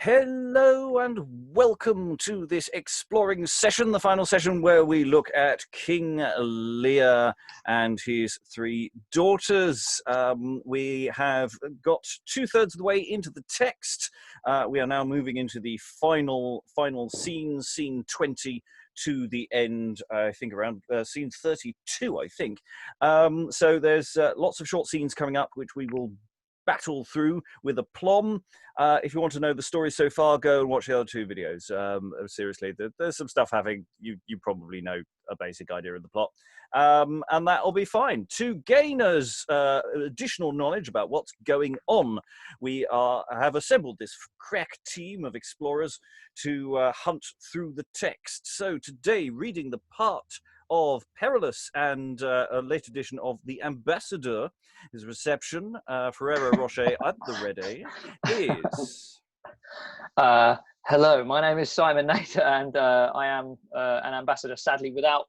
Hello and welcome to this exploring session, the final session where we look at King Leir and his three daughters. We have got 2/3 of the way into the text. We are now moving into the final scene, scene 20 to the end, I think around scene 32, I think. So there's lots of short scenes coming up, which we will battle through with aplomb. If you want to know the story so far, go and watch the other two videos. Seriously, there's some stuff having, you probably know a basic idea of the plot. And that'll be fine. To gain us additional knowledge about what's going on, we have assembled this crack team of explorers to hunt through the text. So today, reading the part of Perillus and a late edition of The Ambassador, his reception, Ferrero Rocher at the ready, is... Hello, my name is Simon Nader, and I am an ambassador, sadly, without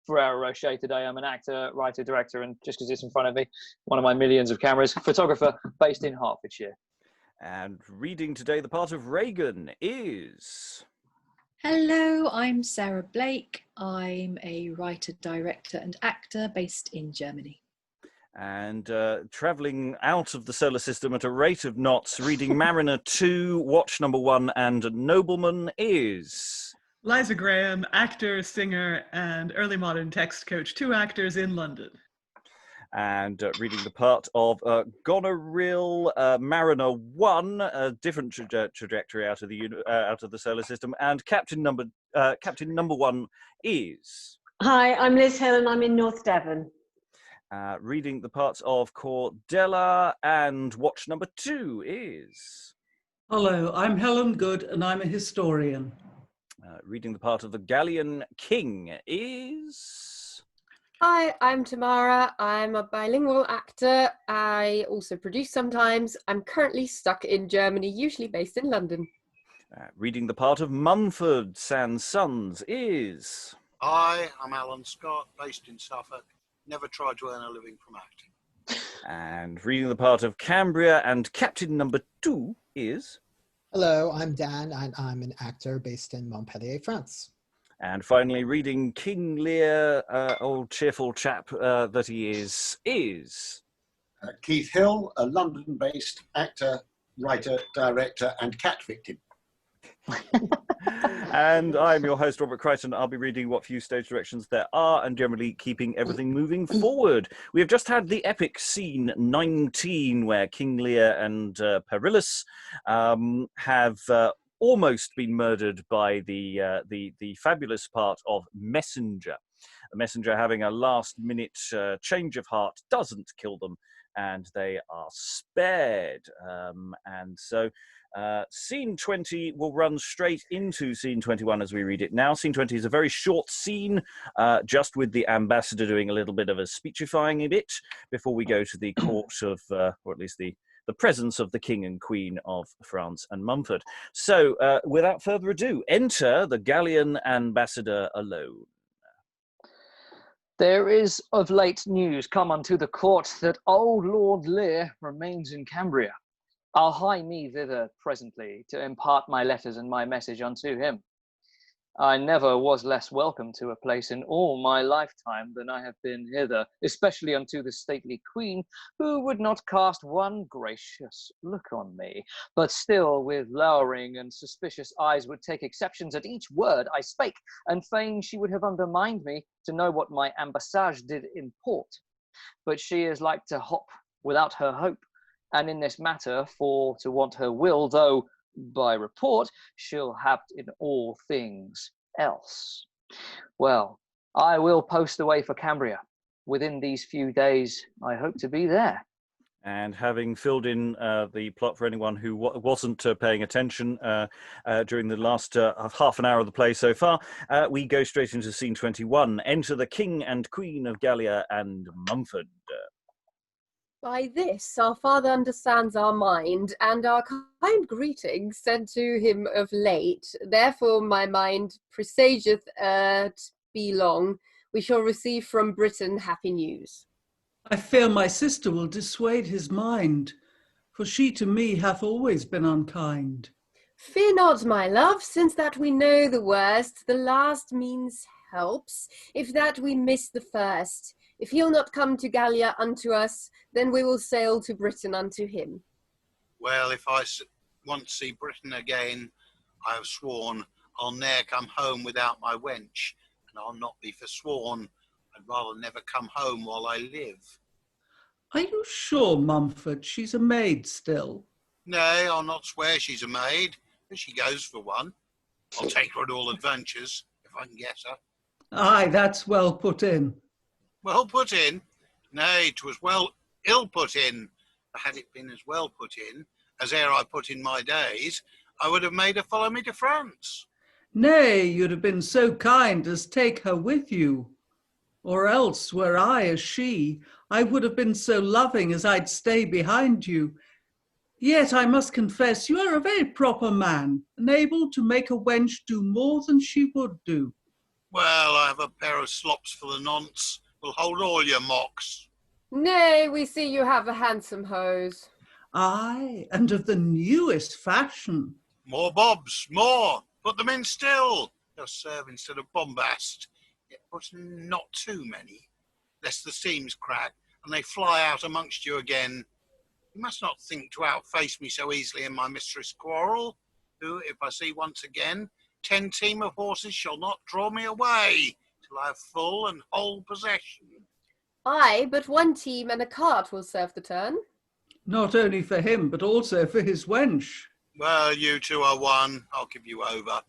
Ferrero Rocher today. I'm an actor, writer, director, and just because it's in front of me, one of my millions of cameras, photographer based in Hertfordshire. And reading today the part of Ragan is... Hello, I'm Sarah Blake. I'm a writer, director and actor based in Germany. And travelling out of the solar system at a rate of knots, reading Mariner 2, Watch Number 1 and Nobleman is... Liza Graham, actor, singer and early modern text coach, 2 actors in London. And reading the part of Gonoril, Mariner 1, a different trajectory out of the solar system, and Captain Number 1 is... Hi, I'm Liz Helen. I'm in North Devon. Reading the parts of Cordella, and Watch Number 2 is... Hello, I'm Helen Good, and I'm a historian. Reading the part of the Gallian king is... Hi, I'm Tamara. I'm a bilingual actor. I also produce sometimes. I'm currently stuck in Germany, usually based in London. Reading the part of Mumford, Sans Sons is... Hi, I'm Alan Scott, based in Suffolk. Never tried to earn a living from acting. And reading the part of Cambria and Captain Number 2 is... Hello, I'm Dan, and I'm an actor based in Montpellier, France. And finally, reading King Leir, old cheerful chap that he is... Keith Hill, a London-based actor, writer, director, and cat victim. And I'm your host, Robert Crighton. I'll be reading what few stage directions there are and generally keeping everything moving forward. We have just had the epic scene 19 where King Leir and Perillus have almost been murdered by the fabulous part of Messenger. The Messenger, having a last-minute change of heart, doesn't kill them, and they are spared. And so scene 20 will run straight into scene 21 as we read it now. Scene 20 is a very short scene, just with the ambassador doing a little bit of a speechifying a bit before we go to the court of, or at least the presence of the king and queen of France and Mumford. So, without further ado, enter the Gallian ambassador alone. There is of late news come unto the court that old Lord Leir remains in Cambria. I'll hie me thither presently to impart my letters and my message unto him. I never was less welcome to a place in all my lifetime than I have been hither, especially unto the stately queen, who would not cast one gracious look on me, but still with lowering and suspicious eyes would take exceptions at each word I spake, and fain she would have undermined me to know what my ambassage did import. But she is like to hop without her hope, and in this matter, for to want her will, though by report, she'll have in all things else. Well, I will post away for Cambria. Within these few days, I hope to be there. And having filled in the plot for anyone who wasn't paying attention during the last half an hour of the play so far, we go straight into scene 21. Enter the king and queen of Gallia and Mumford. By this our father understands our mind, and our kind greetings sent to him of late. Therefore my mind presageth be long we shall receive from Britain happy news. I fear my sister will dissuade his mind, for she to me hath always been unkind. Fear not, my love, since that we know the worst, the last means helps, if that we miss the first. If he'll not come to Gallia unto us, then we will sail to Britain unto him. Well, if I want to see Britain again, I have sworn I'll ne'er come home without my wench, and I'll not be forsworn. I'd rather never come home while I live. Are you sure, Mumford, she's a maid still? Nay, I'll not swear she's a maid, but she goes for one. I'll take her at all adventures, if I can get her. Aye, that's well put in. Well put in? Nay, 'twas well ill put in. For had it been as well put in, as ere I put in my days, I would have made her follow me to France. Nay, you'd have been so kind as take her with you. Or else, were I as she, I would have been so loving as I'd stay behind you. Yet I must confess you are a very proper man, and able to make a wench do more than she would do. Well, I have a pair of slops for the nonce, will hold all your mocks. Nay, we see you have a handsome hose. Aye, and of the newest fashion. More bobs, more, put them in still. They'll serve instead of bombast, yet put not too many, lest the seams crack, and they fly out amongst you again. You must not think to outface me so easily in my mistress' quarrel, who, if I see once again, 10 team of horses shall not draw me away, till I have full and whole possession. Aye, but 1 team and a cart will serve the turn. Not only for him, but also for his wench. Well, you two are one, I'll give you over.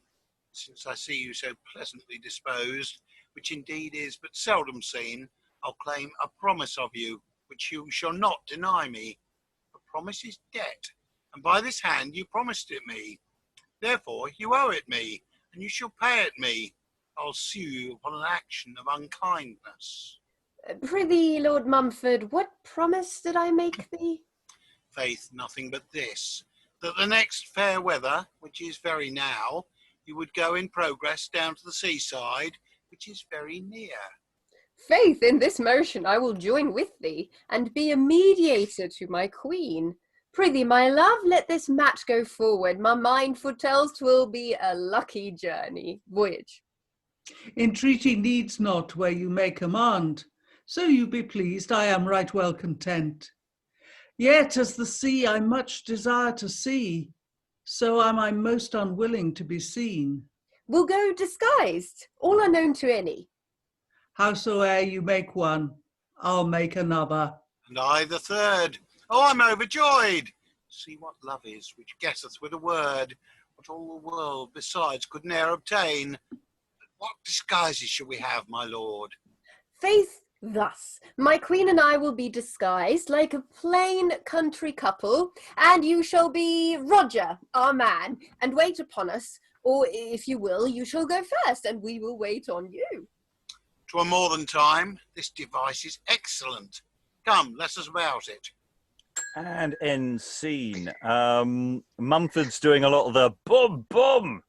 Since I see you so pleasantly disposed, which indeed is but seldom seen, I'll claim a promise of you, which you shall not deny me. A promise is debt, and by this hand you promised it me. Therefore you owe it me, and you shall pay it me. I'll sue you upon an action of unkindness. Prithee, Lord Mumford, what promise did I make thee? Faith, nothing but this, that the next fair weather, which is very now, you would go in progress down to the seaside, which is very near. Faith, in this motion I will join with thee, and be a mediator to my queen. Prithee, my love, let this match go forward. My mind foretells 'twill be a lucky voyage. Entreaty needs not where you may command. So you be pleased, I am right well content. Yet as the sea I much desire to see, so am I most unwilling to be seen. We'll go disguised, all unknown to any. Howsoe'er you make one, I'll make another. And I the third. Oh, I'm overjoyed. See what love is, which guesseth with a word, what all the world besides could ne'er obtain. But what disguises shall we have, my lord? Faith, thus, my queen and I will be disguised like a plain country couple, and you shall be Roger, our man, and wait upon us, or if you will, you shall go first, and we will wait on you. 'Twere more than time. This device is excellent. Come, let us about it. And end scene. Mumford's doing a lot of the boom, boom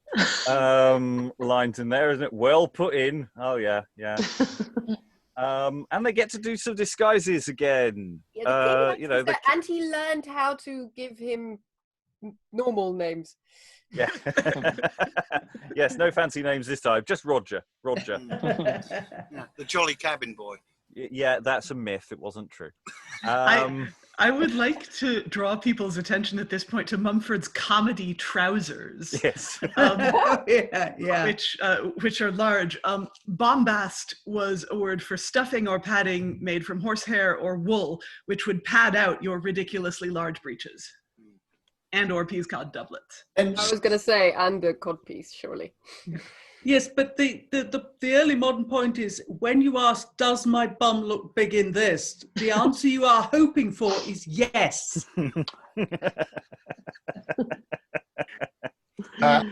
lines in there, isn't it? Well put in. Oh, yeah, yeah. And they get to do some disguises again. Yeah, and he learned how to give him normal names. Yeah. Yes, no fancy names this time. Just Roger. Roger. Yeah, the jolly cabin boy. Yeah, that's a myth. It wasn't true. I would like to draw people's attention at this point to Mumford's comedy trousers. Yes. Which are large. Bombast was a word for stuffing or padding made from horsehair or wool, which would pad out your ridiculously large breeches. And or peascod doublets. I was going to say, and a codpiece, surely. Yes, but the early modern point is, when you ask, does my bum look big in this? The answer you are hoping for is yes. And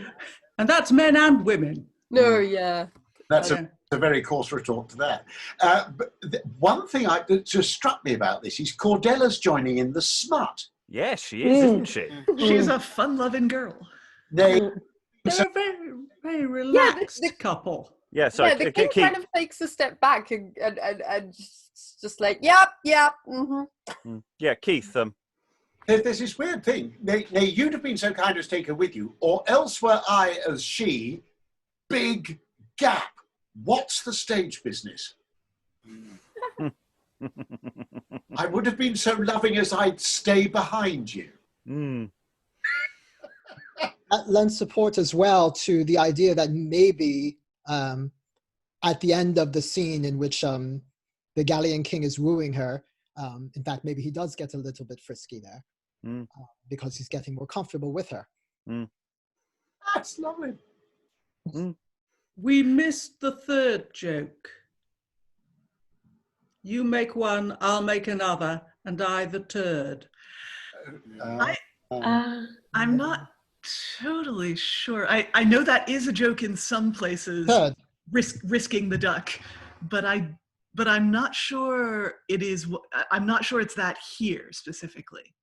that's men and women. No, yeah. That's a very coarse retort to that. But one thing that just struck me about this is Cordella's joining in the smut. Yes, she is, isn't she? She's a fun-loving girl. They're a very, very relaxed couple. Yeah, sorry. Yeah, the king kind of takes a step back and just like, yep, mm-hmm. Yeah, Keith. There's this weird thing. Now, you'd have been so kind as to take her with you, or else were I as she, big gap. What's the stage business? I would have been so loving as I'd stay behind you. That lends support as well to the idea that maybe at the end of the scene in which the Gallian king is wooing her, in fact, maybe he does get a little bit frisky there because he's getting more comfortable with her. That's lovely. We missed the third joke. You make one, I'll make another, and I the turd. I'm not totally sure. I know that is a joke in some places, risking the duck, but I'm not sure it is. I'm not sure it's that here specifically.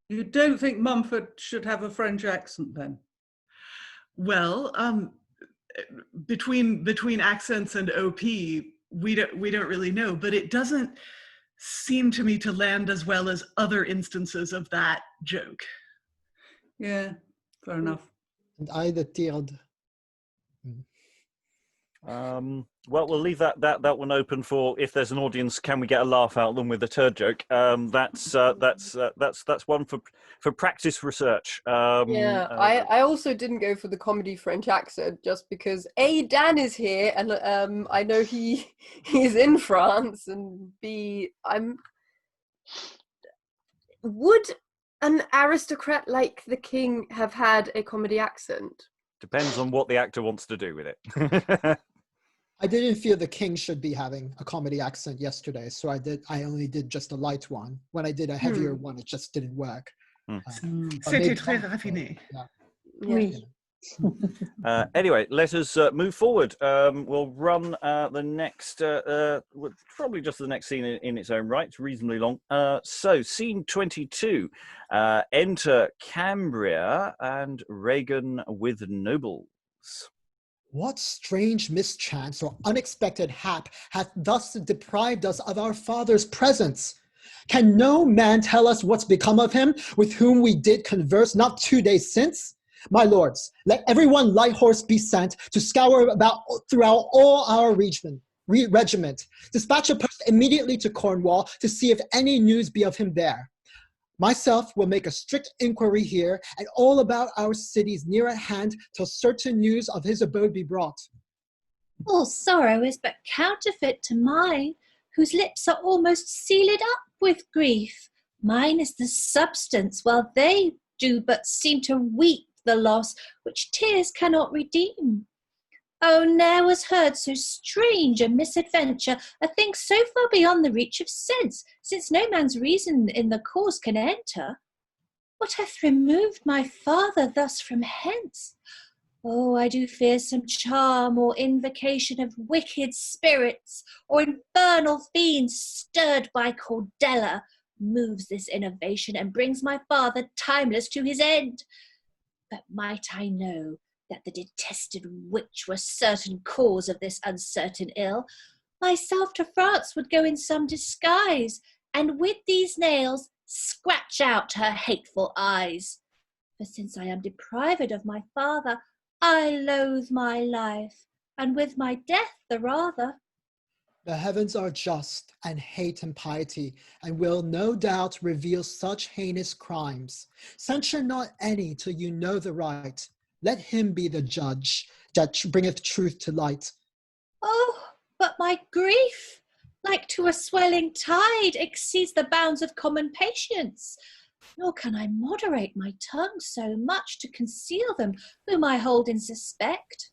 You don't think Mumford should have a French accent then? Well, between accents and OP, we don't really know, but it doesn't seem to me to land as well as other instances of that joke. Yeah, fair enough. And I the tirde. Well, we'll leave that one open for if there's an audience. Can we get a laugh out of them with a turd joke? That's one for practice research. I also didn't go for the comedy French accent just because A, Dan is here and I know he's in France, and B, would an aristocrat like the king have had a comedy accent? Depends on what the actor wants to do with it. I didn't feel the king should be having a comedy accent yesterday, so I only did just a light one. When I did a heavier one, it just didn't work. C'était très raffiné. Oui. Anyway, let us move forward. We'll run the next, probably just the next scene in its own right. It's reasonably long. So, scene 22. Enter Cambria and Ragan with nobles. What strange mischance or unexpected hap hath thus deprived us of our father's presence? Can no man tell us what's become of him, with whom we did converse not 2 days since? My lords, let everyone light horse be sent to scour about throughout all our regiment. Dispatch a post immediately to Cornwall to see if any news be of him there. Myself will make a strict inquiry here and all about our cities near at hand till certain news of his abode be brought. All sorrow is but counterfeit to mine, whose lips are almost sealed up with grief. Mine is the substance, while they do but seem to weep the loss which tears cannot redeem. Oh, ne'er was heard so strange a misadventure, a thing so far beyond the reach of sense, since no man's reason in the cause can enter. What hath removed my father thus from hence? Oh, I do fear some charm or invocation of wicked spirits, or infernal fiends stirred by Cordella, moves this innovation and brings my father timeless to his end. But might I know that the detested witch were certain cause of this uncertain ill, myself to France would go in some disguise, and with these nails scratch out her hateful eyes. For since I am deprived of my father, I loathe my life, and with my death the rather. The heavens are just, and hate impiety, and will no doubt reveal such heinous crimes. Censure not any till you know the right. Let him be the judge that bringeth truth to light. Oh, but my grief, like to a swelling tide, exceeds the bounds of common patience. Nor can I moderate my tongue so much to conceal them whom I hold in suspect.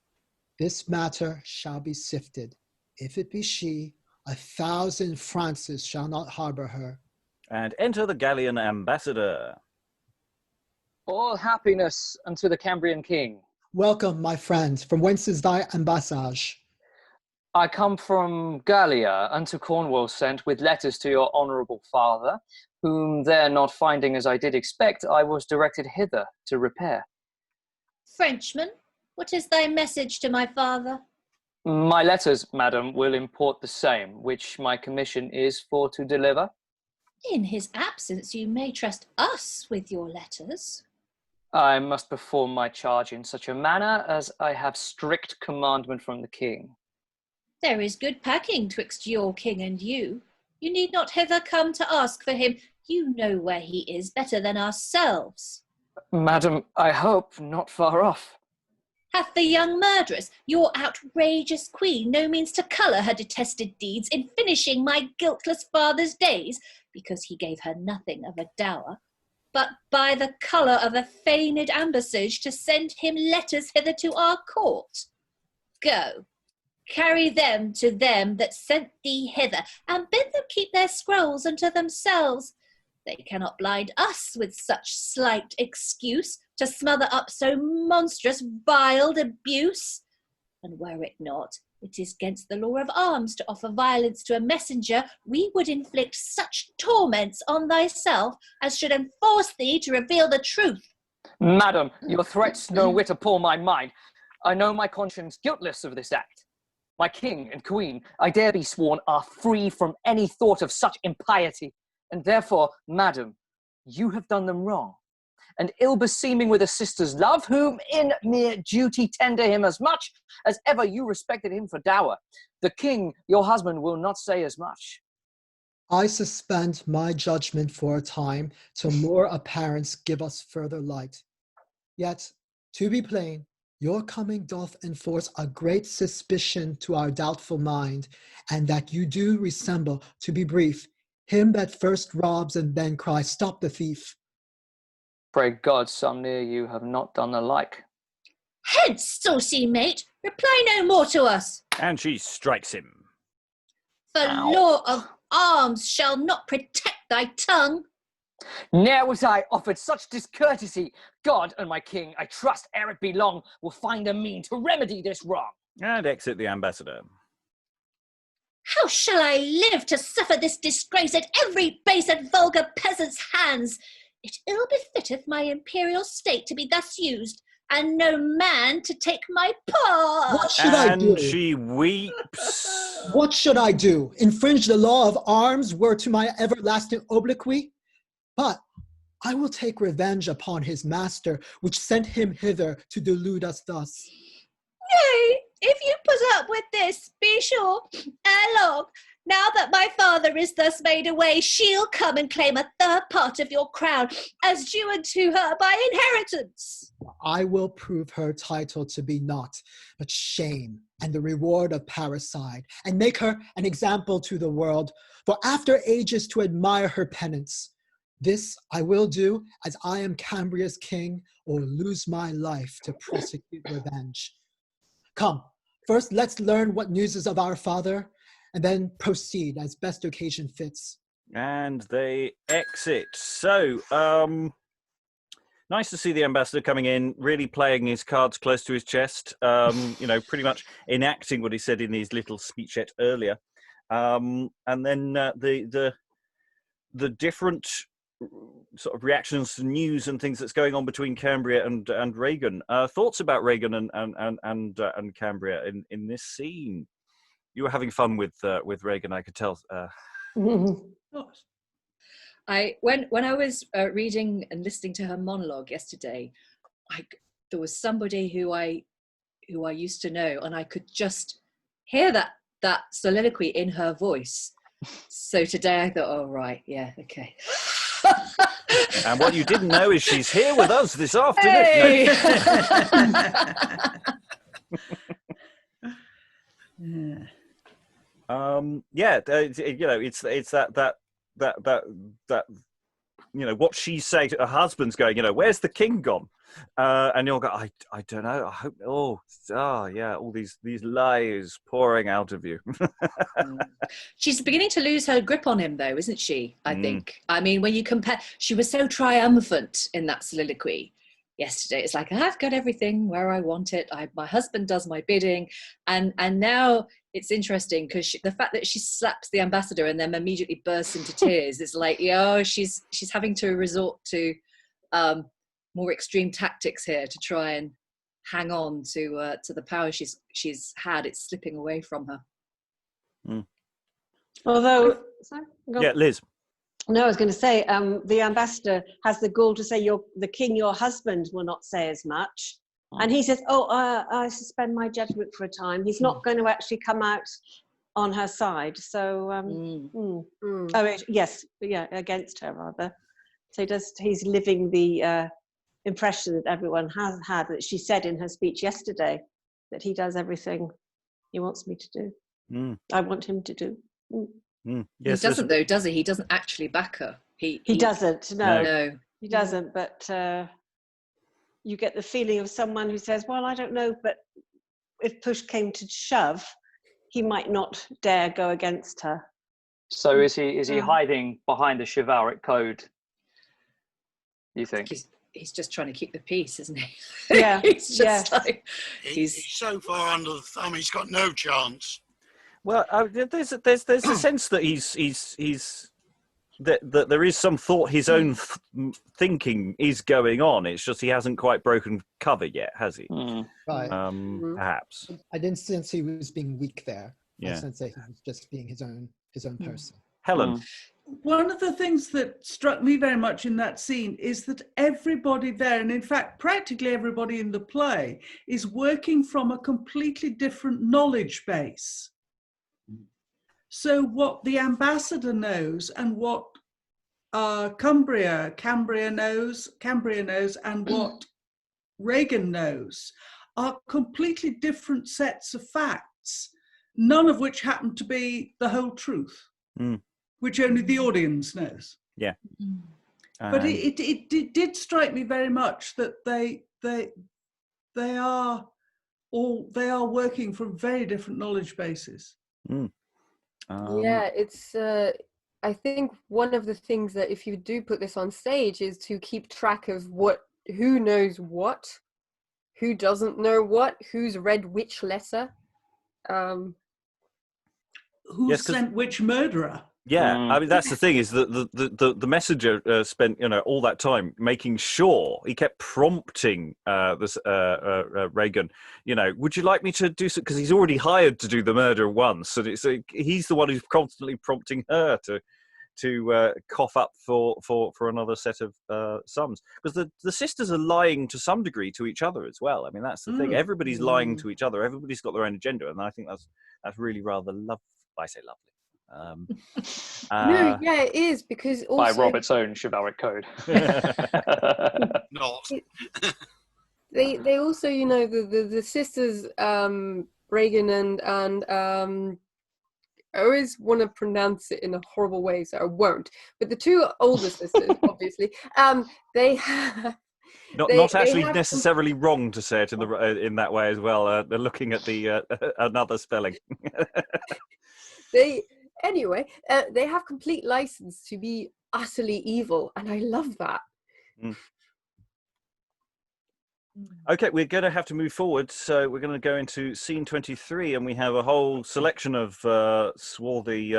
This matter shall be sifted. If it be she, 1,000 Frances shall not harbour her. And enter the Gallian ambassador. All happiness unto the Cambrian king. Welcome, my friend. From whence is thy ambassage? I come from Gallia, unto Cornwall sent, with letters to your honourable father, whom there not finding as I did expect, I was directed hither to repair. Frenchman, what is thy message to my father? My letters, madam, will import the same, which my commission is for to deliver. In his absence, you may trust us with your letters. I must perform my charge in such a manner as I have strict commandment from the king. There is good packing twixt your king and you. You need not hither come to ask for him. You know where he is better than ourselves. Madam, I hope not far off. Hath the young murderess, your outrageous queen, no means to colour her detested deeds in finishing my guiltless father's days, because he gave her nothing of a dower, but by the colour of a feigned ambassage to send him letters hither to our court? Go, carry them to them that sent thee hither, and bid them keep their scrolls unto themselves. They cannot blind us with such slight excuse to smother up so monstrous viled abuse. And were it not, it is against the law of arms to offer violence to a messenger. We would inflict such torments on thyself as should enforce thee to reveal the truth. Madam, your threats no whit appall my mind. I know my conscience guiltless of this act. My king and queen, I dare be sworn, are free from any thought of such impiety, and therefore, madam, you have done them wrong, and ill beseeming with a sister's love, whom in mere duty tender him as much as ever you respected him for dower. The king, your husband, will not say as much. I suspend my judgment for a time, till more apparence give us further light. Yet, to be plain, your coming doth enforce a great suspicion to our doubtful mind, and that you do resemble, to be brief, him that first robs and then cries, stop the thief. Pray God some near you have not done the like. Hence, saucy mate, reply no more to us. And she strikes him. For Ow. law of arms shall not protect thy tongue. Ne'er was I offered such discourtesy. God and my king, I trust ere it be long, will find a mean to remedy this wrong. And exit the ambassador. How shall I live to suffer this disgrace at every base and vulgar peasant's hands? It ill befitteth my imperial state to be thus used, and no man to take my part. What should I do? And she weeps. What should I do? Infringe the law of arms were to my everlasting obloquy? But I will take revenge upon his master, which sent him hither to delude us thus. Nay, if you put up with this, be sure, ere long, now that my father is thus made away, she'll come and claim a third part of your crown, as due unto her by inheritance. I will prove her title to be naught but shame and the reward of parricide, and make her an example to the world, for after ages to admire her penance. This I will do, as I am Cambria's king, or lose my life to prosecute revenge. Come, first let's learn what news is of our father, and then proceed as best occasion fits. And they exit. So, nice to see the ambassador coming in, really playing his cards close to his chest, pretty much enacting what he said in his little speechette earlier. And then the different sort of reactions to news and things that's going on between Cambria and Ragan. Thoughts about Ragan and Cambria in this scene? You were having fun with Ragan, I could tell. When I was reading and listening to her monologue yesterday, there was somebody who I used to know, and I could just hear that soliloquy in her voice. So today I thought, oh right, yeah, okay. And what you didn't know is she's here with us this afternoon. Hey! It's that what she say to her husband's going, where's the king gone? And you'll go, I don't know. I hope. All these lies pouring out of you. She's beginning to lose her grip on him, though, isn't she? I think. I mean, when you compare, she was so triumphant in that soliloquy yesterday. It's like, I've got everything where I want it. My husband does my bidding, and now it's interesting because the fact that she slaps the ambassador and then immediately bursts into tears is like, she's having to resort to more extreme tactics here to try and hang on to the power she's had. It's slipping away from her. Although, sorry, Liz. No, I was going to say, the ambassador has the gall to say the king, your husband, will not say as much. And he says, I suspend my judgment for a time. He's not going to actually come out on her side. So, against her rather. So he's living the impression that everyone has had, that she said in her speech yesterday, that he does everything he wants me to do. I want him to do. Yes, he doesn't though, does he? He doesn't actually back her. He doesn't. No, he no. doesn't. But you get the feeling of someone who says, "Well, I don't know, but if push came to shove, he might not dare go against her." So is he hiding behind the chivalric code? You think? He's just trying to keep the peace, isn't he? Yeah. He's just like he's so far under the thumb. He's got no chance. Well, there's a sense that he's that there is some thought his own thinking is going on. It's just he hasn't quite broken cover yet, has he? Right. Perhaps. I didn't sense he was being weak there. Yeah. I sense that he was just being his own person. Helen. One of the things that struck me very much in that scene is that everybody there, and in fact practically everybody in the play, is working from a completely different knowledge base. So what the ambassador knows and what Cambria knows, and what Ragan knows are completely different sets of facts, none of which happen to be the whole truth, which only the audience knows. Yeah. But it did strike me very much that they are working from very different knowledge bases. Yeah, it's I think one of the things that if you do put this on stage is to keep track of who knows what, who doesn't know what, who's read which letter, who sent which murderer. Yeah, I mean that's the thing, is that the messenger spent all that time making sure he kept prompting this Ragan. Would you like me to do so? Because he's already hired to do the murder once, and he's the one who's constantly prompting her to cough up for another set of sums. Because the sisters are lying to some degree to each other as well. I mean that's the thing. Everybody's lying to each other. Everybody's got their own agenda, and I think that's really rather lovely. I say lovely. No, yeah, it is, because also by Robert's own chivalric code. Not. They also, the sisters, Ragan and I always want to pronounce it in a horrible way, so I won't. But the two older sisters, obviously, they have. Not actually necessarily wrong to say it in that way as well. They're looking at the another spelling. They have complete license to be utterly evil, and I love that. Okay, we're going to have to move forward, so we're going to go into scene 23, and we have a whole selection of swarthy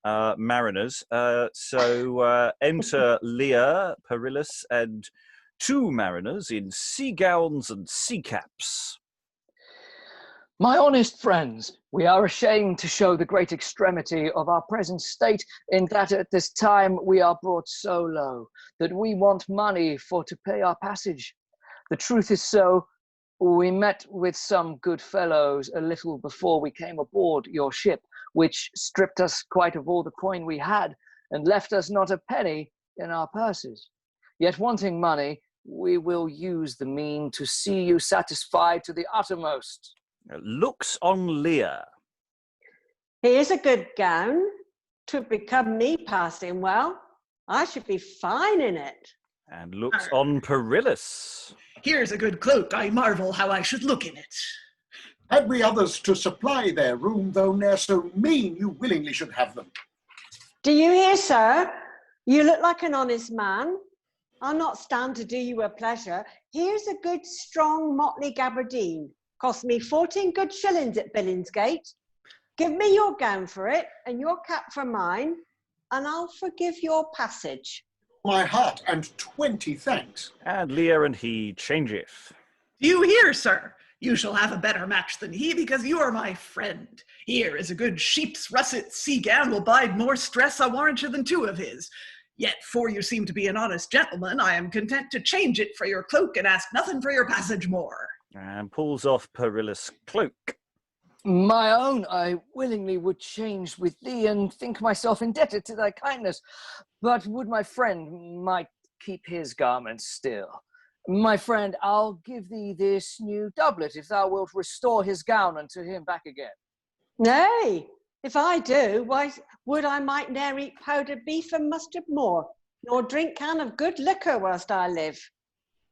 mariners. So enter Leir, Perillus, and two mariners in sea gowns and sea caps. My honest friends, we are ashamed to show the great extremity of our present state, in that at this time we are brought so low that we want money to pay our passage. The truth is so, we met with some good fellows a little before we came aboard your ship, which stripped us quite of all the coin we had, and left us not a penny in our purses. Yet wanting money, we will use the mean to see you satisfied to the uttermost. Looks on Leir. Here's a good gown. 'Twould become me passing well. I should be fine in it. And looks on Perillus. Here's a good cloak. I marvel how I should look in it. Had we others to supply their room, though ne'er so mean, you willingly should have them. Do you hear, sir? You look like an honest man. I'll not stand to do you a pleasure. Here's a good, strong, motley gabardine. Cost me 14 good shillings at Billingsgate. Give me your gown for it, and your cap for mine, and I'll forgive your passage. My heart, and 20 thanks. And Leir and he changeth. Do you hear, sir? You shall have a better match than he, because you are my friend. Here is a good sheep's russet sea gown will bide more stress, I warrant you, than 2 of his. Yet, for you seem to be an honest gentleman, I am content to change it for your cloak and ask nothing for your passage more. And pulls off Perillus' cloak. My own I willingly would change with thee, and think myself indebted to thy kindness. But would my friend might keep his garments still. My friend, I'll give thee this new doublet, if thou wilt restore his gown unto him back again. Nay, if I do, why would I might ne'er eat powdered beef and mustard more, nor drink can of good liquor whilst I live.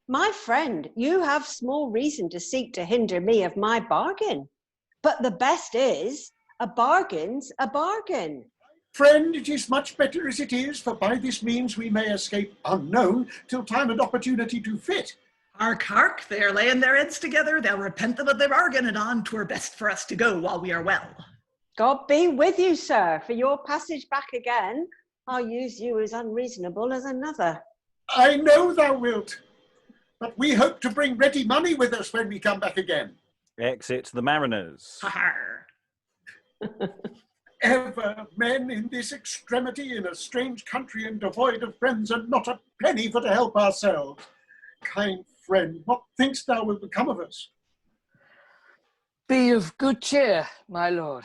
My friend, you have small reason to seek to hinder me of my bargain. But the best is, a bargain's a bargain. Friend, it is much better as it is, for by this means we may escape unknown till time and opportunity do fit. Hark, hark, they are laying their heads together, they'll repent them of their bargain, and on 'twere best for us to go while we are well. God be with you, sir. For your passage back again, I'll use you as unreasonable as another. I know thou wilt, but we hope to bring ready money with us when we come back again. Exit the mariners. Har. Ever men in this extremity, in a strange country and devoid of friends, and not a penny for to help ourselves. Kind friend, what thinkst thou will become of us? Be of good cheer, my lord.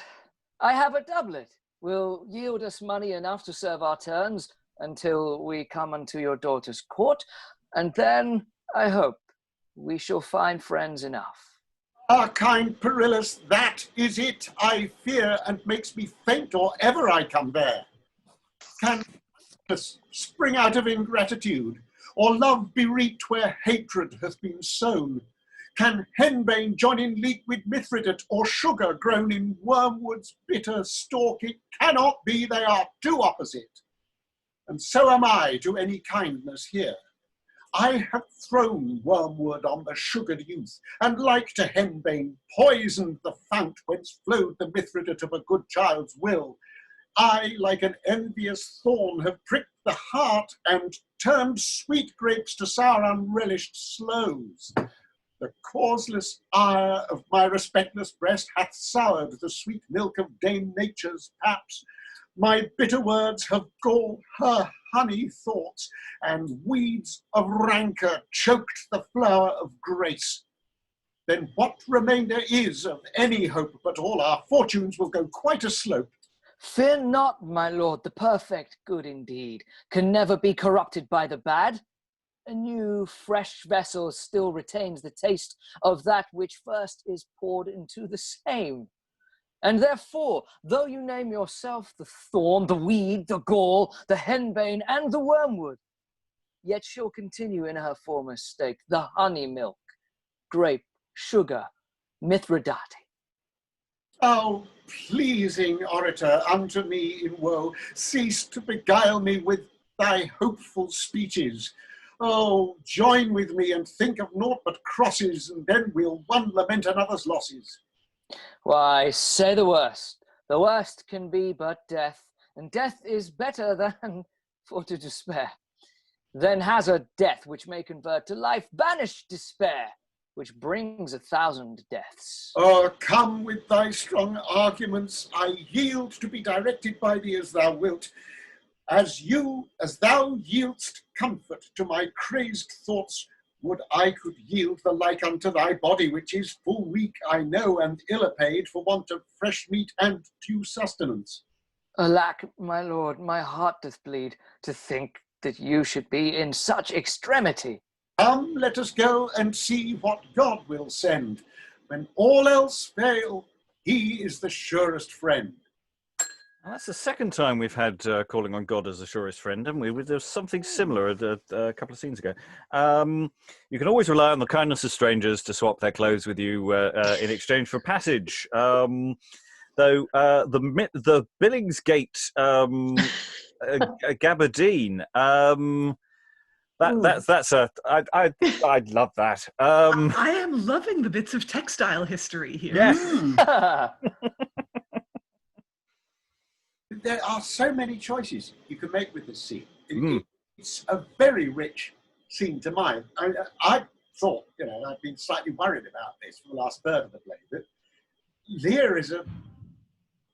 I have a doublet, will yield us money enough to serve our turns until we come unto your daughter's court, and then, I hope, we shall find friends enough. Ah, kind Perillus, that is it, I fear, and makes me faint or ever I come there. Can kindness spring out of ingratitude, or love be reaped where hatred hath been sown? Can henbane join in leek with mithridat, or sugar grown in wormwood's bitter stalk? It cannot be, they are too opposite. And so am I to any kindness here. I have thrown wormwood on the sugared youth, and like to henbane poisoned the fount whence flowed the mithridat of a good child's will. I, like an envious thorn, have pricked the heart, and turned sweet grapes to sour unrelished sloes. The causeless ire of my respectless breast hath soured the sweet milk of Dame Nature's paps. My bitter words have galled her honey thoughts, and weeds of rancour choked the flower of grace. Then what remainder is of any hope, but all our fortunes will go quite aslope? Fear not, my lord, the perfect good indeed can never be corrupted by the bad. A new, fresh vessel still retains the taste of that which first is poured into the same. And therefore, though you name yourself the thorn, the weed, the gall, the henbane, and the wormwood, yet she'll continue in her former state, the honey milk, grape, sugar, mithridate. O pleasing orator unto me in woe, cease to beguile me with thy hopeful speeches. Oh, join with me and think of naught but crosses, and then we'll one lament another's losses. Why, say the worst. The worst can be but death, and death is better than for to despair. Then hazard death, which may convert to life, banish despair, which brings 1,000 deaths. Oh, come with thy strong arguments, I yield to be directed by thee as thou wilt. As thou yieldst comfort to my crazed thoughts, would I could yield the like unto thy body, which is full weak, I know, and ill apaid for want of fresh meat and due sustenance. Alack, my lord, my heart doth bleed to think that you should be in such extremity. Come, let us go and see what God will send. When all else fail, he is the surest friend. That's the second time we've had calling on God as the surest friend, haven't we? There was something similar a couple of scenes ago. You can always rely on the kindness of strangers to swap their clothes with you in exchange for passage. Though the Billingsgate gabardine, I'd love that. I am loving the bits of textile history here. Yes. There are so many choices you can make with this scene. It's a very rich scene to mine. thought, I've been slightly worried about this for the last third of the play, that Leir is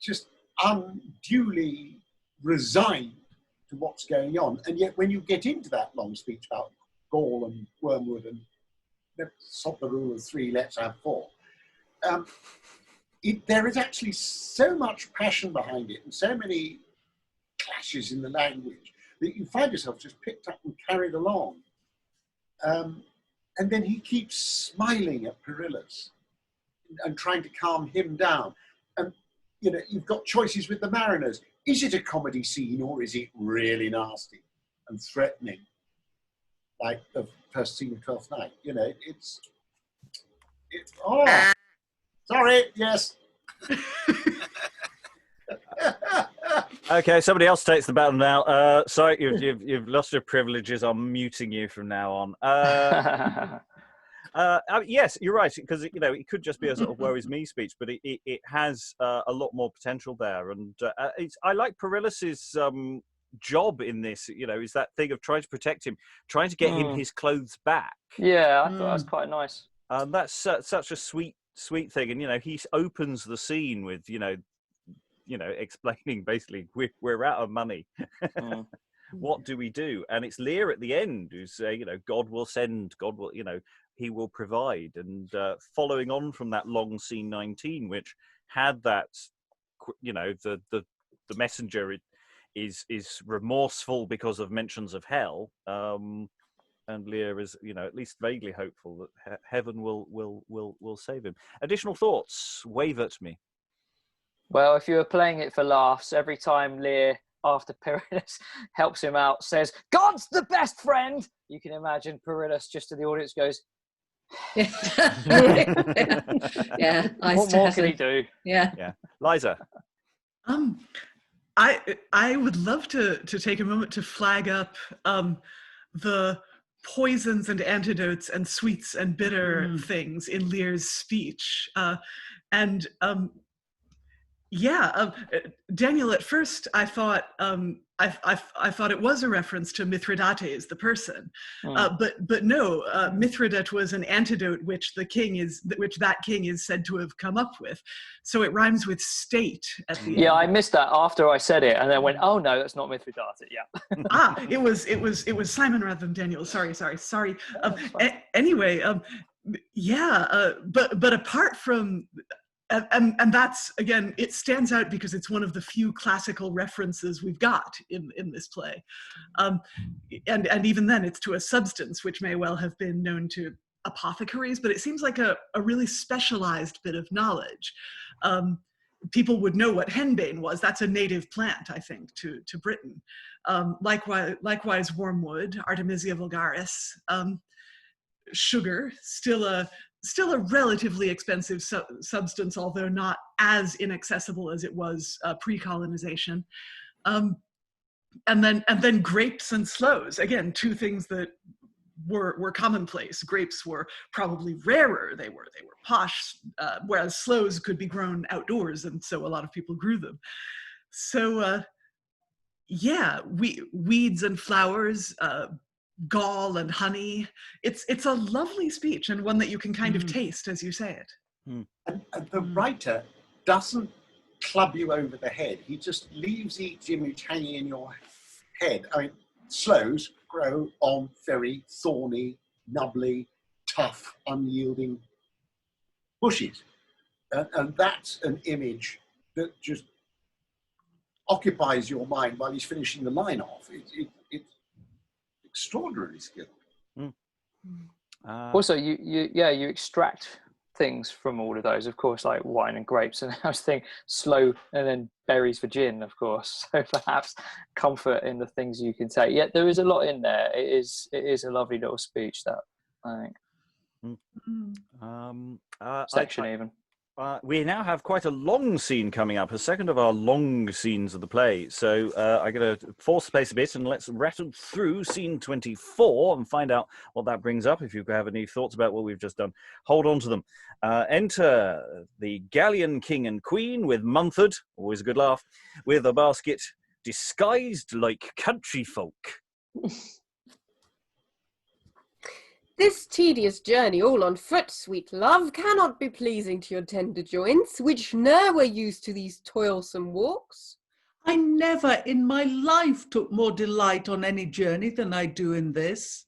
just unduly resigned to what's going on. And yet when you get into that long speech about gall and wormwood and stop the rule of 3, let's have 4, there is actually so much passion behind it and so many clashes in the language that you find yourself just picked up and carried along. And then he keeps smiling at Perillus and trying to calm him down. And, you've got choices with the mariners. Is it a comedy scene or is it really nasty and threatening? Like the first scene of Twelfth Night, it's sorry, yes. Okay, somebody else takes the baton now. Sorry, you've lost your privileges. I'm muting you from now on. Yes, you're right, because it could just be a sort of "woe is me" speech, but it has a lot more potential there, and I like Perillus's job in this. Is that thing of trying to protect him, trying to get him his clothes back. Yeah, I thought that was quite nice. That's such a sweet thing, and he opens the scene with explaining basically we're out of money. What do we do? And it's Leir at the end who's God will send, God will he will provide, and following on from that long scene 19, which had that the messenger is remorseful because of mentions of hell, and Leir is at least vaguely hopeful that heaven will save him. Additional thoughts? Wave at me. Well, if you were playing it for laughs, every time Leir, after Perillus helps him out, says, "God's the best friend," you can imagine Perillus just to the audience goes, yeah, what more can he do? Yeah. Liza. I would love to take a moment to flag up the poisons and antidotes and sweets and bitter things in Lear's speech. Daniel, at first I thought I thought it was a reference to Mithridates, the person, but no, Mithridat was an antidote which that king is said to have come up with, so it rhymes with state at the end. Yeah, I missed that after I said it, and then went, "Oh no, that's not Mithridates." Yeah. It was Simon rather than Daniel. Sorry. Anyway, but apart from. And that's, again, it stands out because it's one of the few classical references we've got in this play. And even then, it's to a substance which may well have been known to apothecaries, but it seems like a really specialized bit of knowledge. People would know what henbane was. That's a native plant, I think, to Britain. Likewise, wormwood, Artemisia vulgaris, sugar, still a relatively expensive substance, although not as inaccessible as it was pre-colonization. And then grapes and sloes, again, two things that were commonplace. Grapes were probably rarer. They were posh, whereas sloes could be grown outdoors, and so a lot of people grew them. So weeds and flowers, gall and honey. It's a lovely speech, and one that you can kind of taste as you say it. And the writer doesn't club you over the head. He just leaves each image hanging in your head. I mean, sloes grow on very thorny, nubbly, tough, unyielding bushes. And that's an image that just occupies your mind while he's finishing the line off. It's extraordinarily skilled. Also, you extract things from all of those, of course, like wine and grapes, and I was thinking sloe and then berries for gin, of course. So perhaps comfort in the things you can take. Yeah, there is a lot in there. It is a lovely little speech, that, I think. Section even. We now have quite a long scene coming up, a second of our long scenes of the play. So I'm going to force the pace a bit and let's rattle through scene 24 and find out what that brings up. If you have any thoughts about what we've just done, hold on to them. Enter the Gallian king and queen with Mumford, always a good laugh, with a basket disguised like country folk. This tedious journey all on foot, sweet love, cannot be pleasing to your tender joints, which ne'er were used to these toilsome walks. I never in my life took more delight on any journey than I do in this.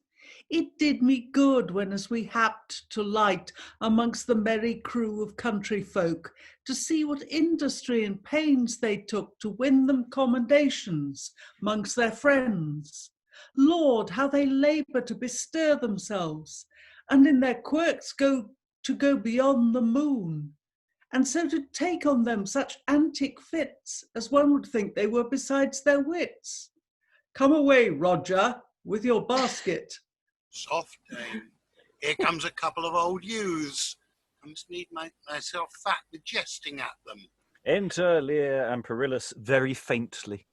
It did me good when as we happed to light amongst the merry crew of country folk, to see what industry and pains they took to win them commendations mongst their friends. Lord, how they labour to bestir themselves, and in their quirks go beyond the moon, and so to take on them such antic fits, as one would think they were besides their wits. Come away, Roger, with your basket. Soft, Dame. Here comes a couple of old youths. I must need myself fat with jesting at them. Enter Leir and Perillus very faintly.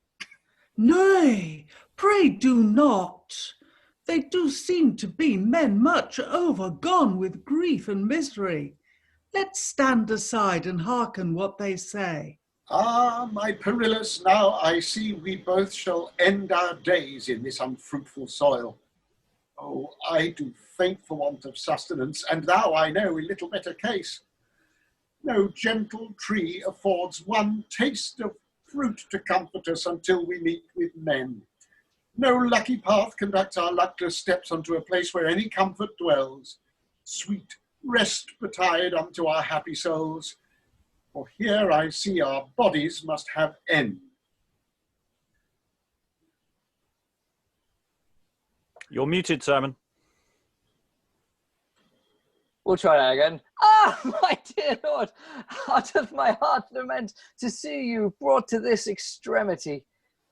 Nay, pray do not. They do seem to be men much overgone with grief and misery. Let's stand aside and hearken what they say. Ah, my Perillus, now I see we both shall end our days in this unfruitful soil. Oh, I do faint for want of sustenance, and thou, I know, in little better case. No gentle tree affords one taste of fruit to comfort us until we meet with men. No lucky path conducts our luckless steps unto a place where any comfort dwells. Sweet rest betide unto our happy souls, for here I see our bodies must have end. You're muted, Simon. We'll try that again. Ah, my dear lord, how doth my heart lament to see you brought to this extremity.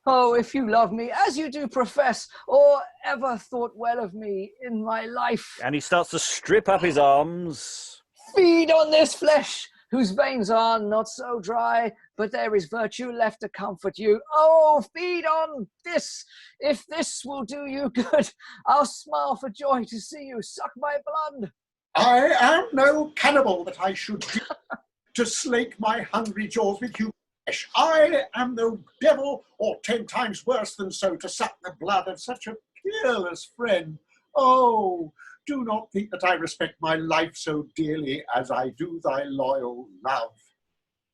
Oh, if you love me, as you do profess, or ever thought well of me in my life. And he starts to strip up his arms. Feed on this flesh, whose veins are not so dry, but there is virtue left to comfort you. Oh, feed on this. If this will do you good, I'll smile for joy to see you suck my blood. I am no cannibal that I should do to slake my hungry jaws with human flesh. I am no devil, or 10 times worse than so, to suck the blood of such a peerless friend. Oh, do not think that I respect my life so dearly as I do thy loyal love.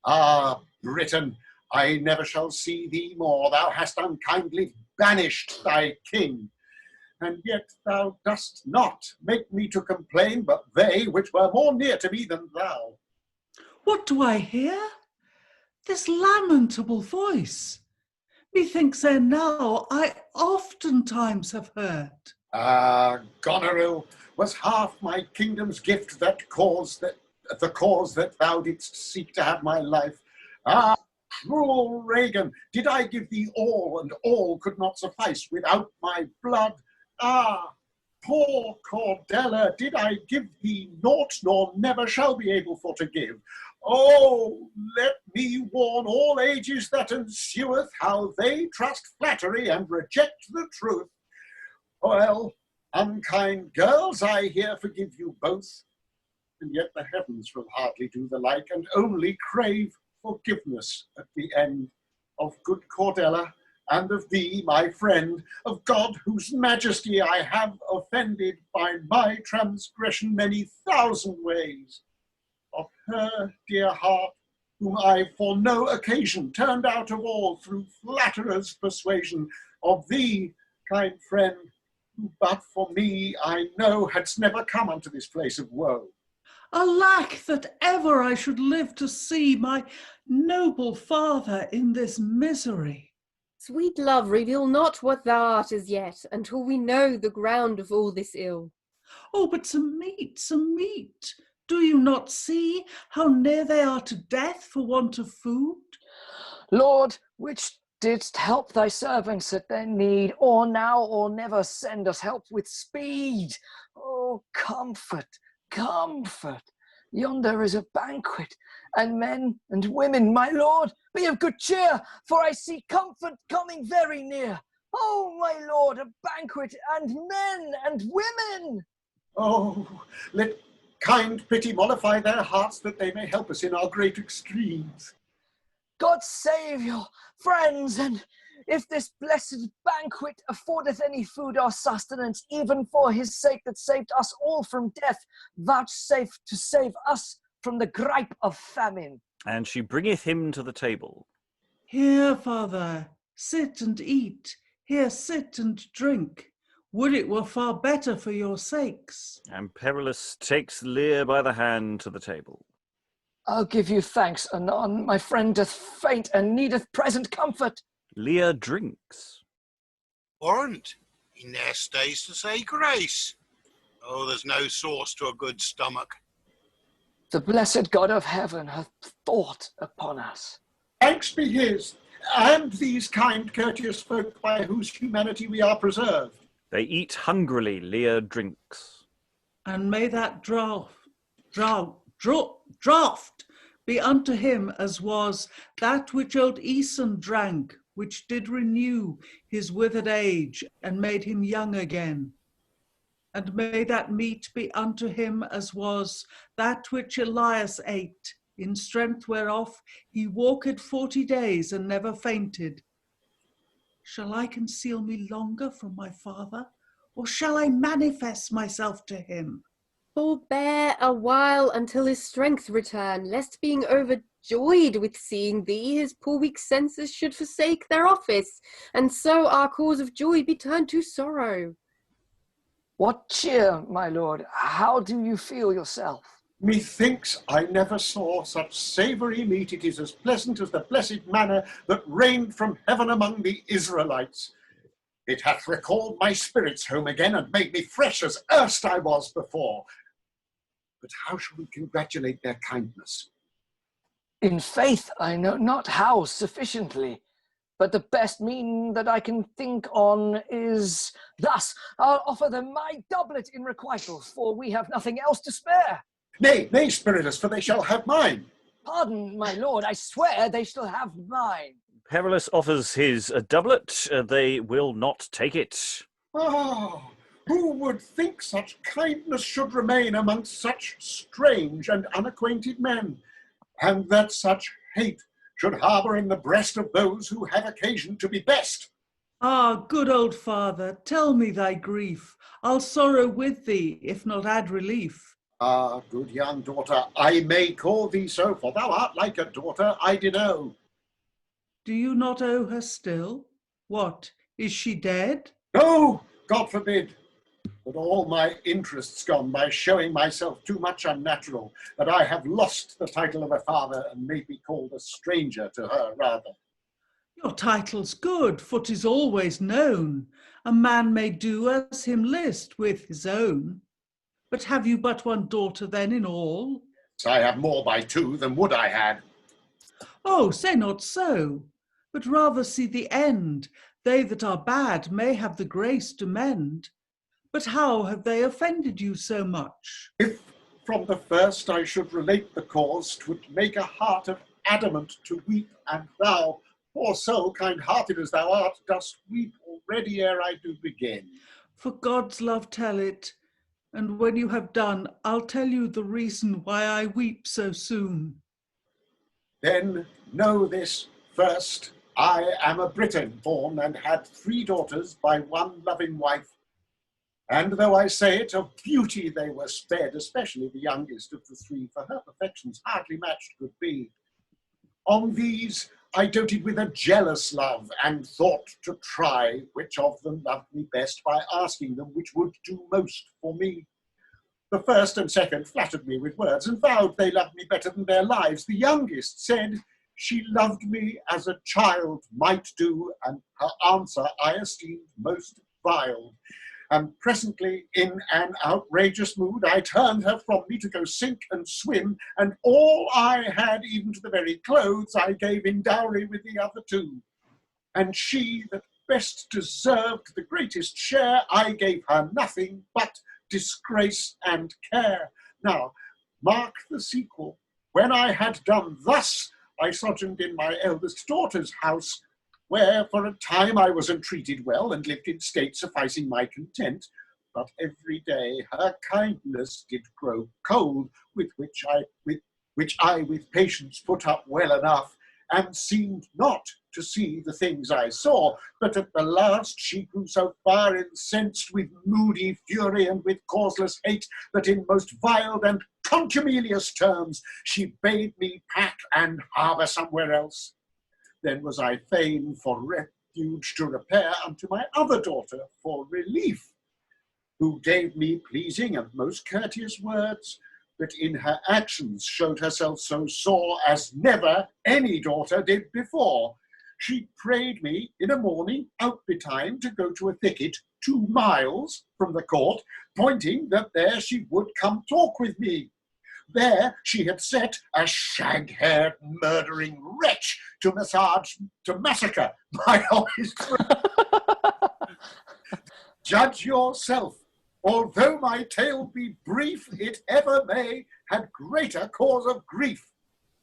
Ah, Britain, I never shall see thee more. Thou hast unkindly banished thy king. And yet thou dost not make me to complain, but they which were more near to me than thou. What do I hear? This lamentable voice. Methinks ere now I oftentimes have heard. Ah, Gonoril was half my kingdom's gift, the cause that thou didst seek to have my life. Ah, cruel Ragan, did I give thee all, and all could not suffice without my blood? Ah, poor Cordella, did I give thee naught, nor never shall be able for to give? Oh, let me warn all ages that ensueth how they trust flattery and reject the truth. Well, unkind girls, I here forgive you both, and yet the heavens will hardly do the like, and only crave forgiveness at the end of good Cordella, and of thee, my friend, of God, whose majesty I have offended by my transgression many thousand ways, of her dear heart, whom I for no occasion turned out of all through flatterer's persuasion, of thee, kind friend, who but for me, I know, hadst never come unto this place of woe. Alack, that ever I should live to see my noble father in this misery. Sweet love, reveal not what thou art as yet, until we know the ground of all this ill. Oh, but some meat. Do you not see how near they are to death for want of food? Lord, which didst help thy servants at their need, or now or never send us help with speed. Oh, comfort, comfort. Yonder is a banquet, and men and women, my lord, be of good cheer, for I see comfort coming very near. Oh, my lord, a banquet, and men and women. Oh, let kind pity mollify their hearts, that they may help us in our great extremes. God save your friends, and if this blessed banquet affordeth any food or sustenance, even for his sake that saved us all from death, vouchsafe to save us from the gripe of famine. And she bringeth him to the table. Here, father, sit and eat. Here, sit and drink. Would it were far better for your sakes. And Perillus takes Leir by the hand to the table. I'll give you thanks anon. My friend doth faint and needeth present comfort. Leir drinks. Warrant, he ne'er stays to say grace. Oh, there's no sauce to a good stomach. The blessed God of heaven hath thought upon us. Thanks be his, and these kind courteous folk by whose humanity we are preserved. They eat hungrily. Leir drinks. And may that draught be unto him as was that which old Æson drank, which did renew his withered age and made him young again. And may that meat be unto him as was that which Elias ate, in strength whereof he walked 40 days and never fainted. Shall I conceal me longer from my father, or shall I manifest myself to him? Forbear a while until his strength return, lest being overjoyed with seeing thee, his poor weak senses should forsake their office, and so our cause of joy be turned to sorrow. What cheer, my lord? How do you feel yourself? Methinks I never saw such savoury meat. It is as pleasant as the blessed manna that rained from heaven among the Israelites. It hath recalled my spirits home again and made me fresh as erst I was before. But how shall we congratulate their kindness? In faith, I know not how sufficiently, but the best mean that I can think on is thus: I'll offer them my doublet in requital, for we have nothing else to spare. Nay, Spiritus, for they shall have mine. Pardon, my lord, I swear they shall have mine. Perillus offers his doublet. They will not take it. Ah, who would think such kindness should remain amongst such strange and unacquainted men, and that such hate should harbour in the breast of those who have occasion to be best? Ah, good old father, tell me thy grief. I'll sorrow with thee, if not add relief. Ah, good young daughter, I may call thee so, for thou art like a daughter, I know. Do you not owe her still? What, is she dead? No, God forbid. But all my interest's gone by showing myself too much unnatural, that I have lost the title of a father and may be called a stranger to her rather. Your title's good, for 'tis always known. A man may do as him list with his own. But have you but one daughter then in all? I have more by 2 than would I had. Oh, say not so, but rather see the end. They that are bad may have the grace to mend. But how have they offended you so much? If from the first I should relate the cause, 'twould make a heart of adamant to weep, and thou, poor soul, kind-hearted as thou art, dost weep already ere I do begin. For God's love tell it, and when you have done, I'll tell you the reason why I weep so soon. Then know this first: I am a Briton born, and had 3 daughters by one loving wife. And though I say it, of beauty they were spared, especially the youngest of the 3, for her perfections hardly matched could be. On these I doted with a jealous love, and thought to try which of them loved me best by asking them which would do most for me. The first and second flattered me with words, and vowed they loved me better than their lives. The youngest said she loved me as a child might do, and her answer I esteemed most vile. And presently, in an outrageous mood, I turned her from me to go sink and swim, and all I had, even to the very clothes, I gave in dowry with the other 2. And she that best deserved the greatest share, I gave her nothing but disgrace and care. Now, mark the sequel. When I had done thus, I sojourned in my eldest daughter's house, where for a time I was entreated well, and lived in state sufficing my content. But every day her kindness did grow cold, with which I with patience put up well enough, and seemed not to see the things I saw, but at the last she grew so far incensed with moody fury and with causeless hate that in most vile and contumelious terms she bade me pack and harbour somewhere else. Then was I fain for refuge to repair unto my other daughter for relief, who gave me pleasing and most courteous words, but in her actions showed herself so sore as never any daughter did before. She prayed me in a morning out betime to go to a thicket 2 miles from the court, pointing that there she would come talk with me. There she had set a shag-haired murdering wretch to massacre my honest friend. Judge yourself. Although my tale be brief, it ever may had greater cause of grief.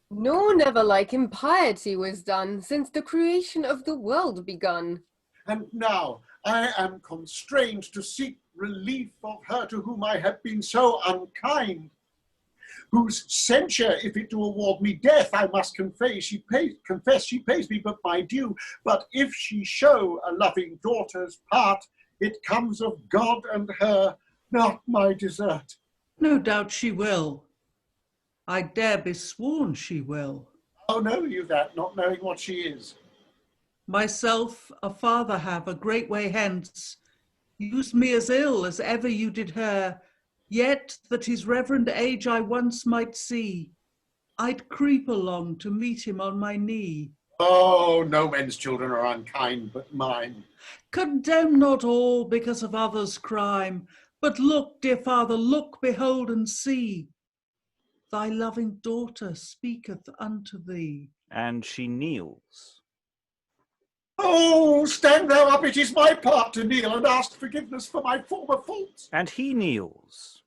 No, never like impiety was done, since the creation of the world begun. And now I am constrained to seek relief of her to whom I have been so unkind, whose censure, if it do award me death, I must confess she pays me but my due. But if she show a loving daughter's part, it comes of God and her, not my desert. No doubt she will. I dare be sworn she will. How know you that, not knowing what she is? Myself a father have a great way hence, used me as ill as ever you did her, yet that his reverend age I once might see, I'd creep along to meet him on my knee. Oh, no men's children are unkind but mine. Condemn not all because of others' crime, but look, dear father, look, behold, and see. Thy loving daughter speaketh unto thee. And she kneels. Oh, stand thou up, it is my part to kneel and ask forgiveness for my former faults. And he kneels.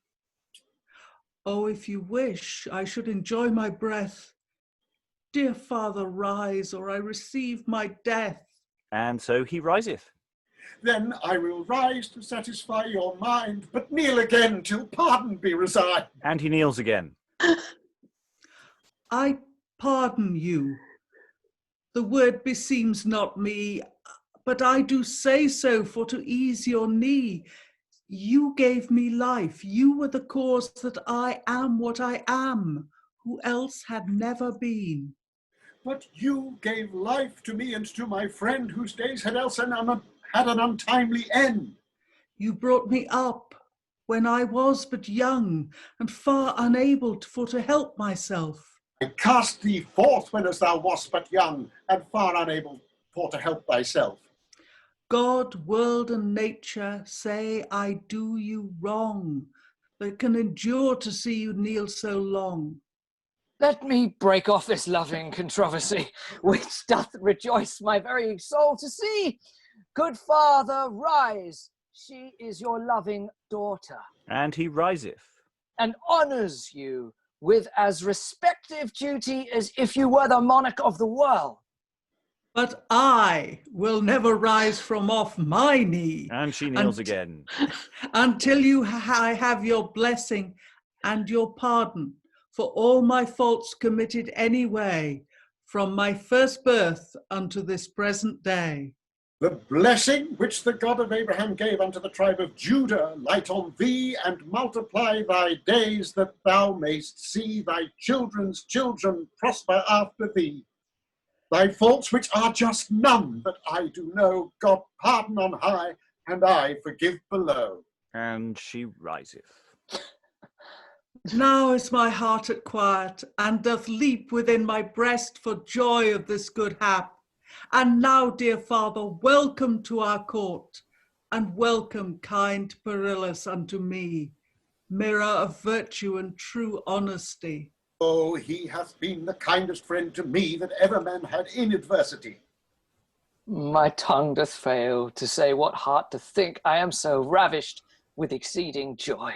Oh, if you wish, I should enjoy my breath. Dear father, rise, or I receive my death. And so he riseth. Then I will rise to satisfy your mind, but kneel again till pardon be resigned. And he kneels again. I pardon you. The word beseems not me, but I do say so for to ease your knee. You gave me life. You were the cause that I am what I am, who else had never been. But you gave life to me and to my friend, whose days had else had an untimely end. You brought me up when I was but young, and far unable for to help myself. I cast thee forth when as thou wast but young, and far unable for to help thyself. God, world, and nature say I do you wrong, that can endure to see you kneel so long. Let me break off this loving controversy, which doth rejoice my very soul to see. Good father, rise. She is your loving daughter. And he riseth. And honours you with as respective duty as if you were the monarch of the world. But I will never rise from off my knee. And she kneels again. Until I have your blessing and your pardon for all my faults committed any way, from my first birth unto this present day. The blessing which the God of Abraham gave unto the tribe of Judah light on thee, and multiply thy days, that thou mayst see thy children's children prosper after thee. Thy faults, which are just none that I do know, God pardon on high, and I forgive below. And she riseth. Now is my heart at quiet, and doth leap within my breast for joy of this good hap. And now, dear father, welcome to our court, and welcome, kind Perillus, unto me, mirror of virtue and true honesty. Oh, he hath been the kindest friend to me that ever man had in adversity. My tongue doth fail to say what heart to think. I am so ravished with exceeding joy.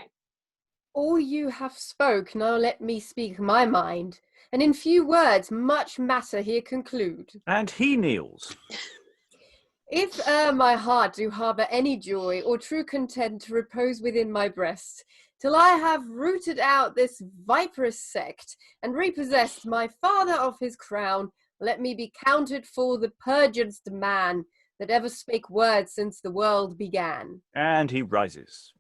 All you have spoke, now let me speak my mind, and in few words much matter here conclude. And he kneels. If my heart do harbour any joy or true content to repose within my breast, till I have rooted out this viperous sect, and repossessed my father of his crown, let me be counted for the perjuredst man that ever spake words since the world began. And he rises.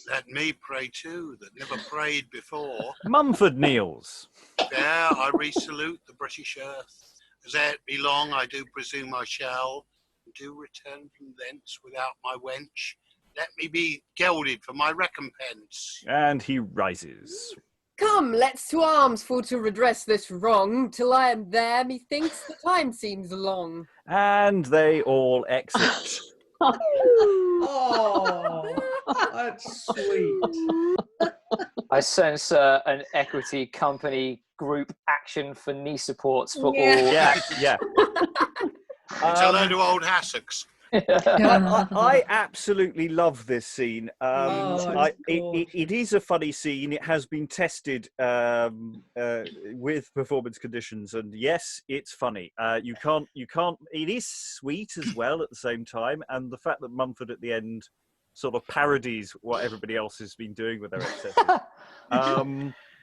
Let me pray too, that never prayed before. Mumford kneels. There I re-salute the British earth. As ere it be long, I do presume I shall, and do return from thence without my wench. Let me be gelded for my recompense. And he rises. Come, let's to arms for to redress this wrong. Till I am there, methinks the time seems long. And they all exit. Oh, that's sweet. I sense an equity company group action for knee supports for all. Yeah, yeah. It's a load of old hassocks. I absolutely love this scene. It's it is a funny scene. It has been tested with performance conditions, and yes, it's funny. You can't. It is sweet as well at the same time, and the fact that Mumford at the end sort of parodies what everybody else has been doing with their excesses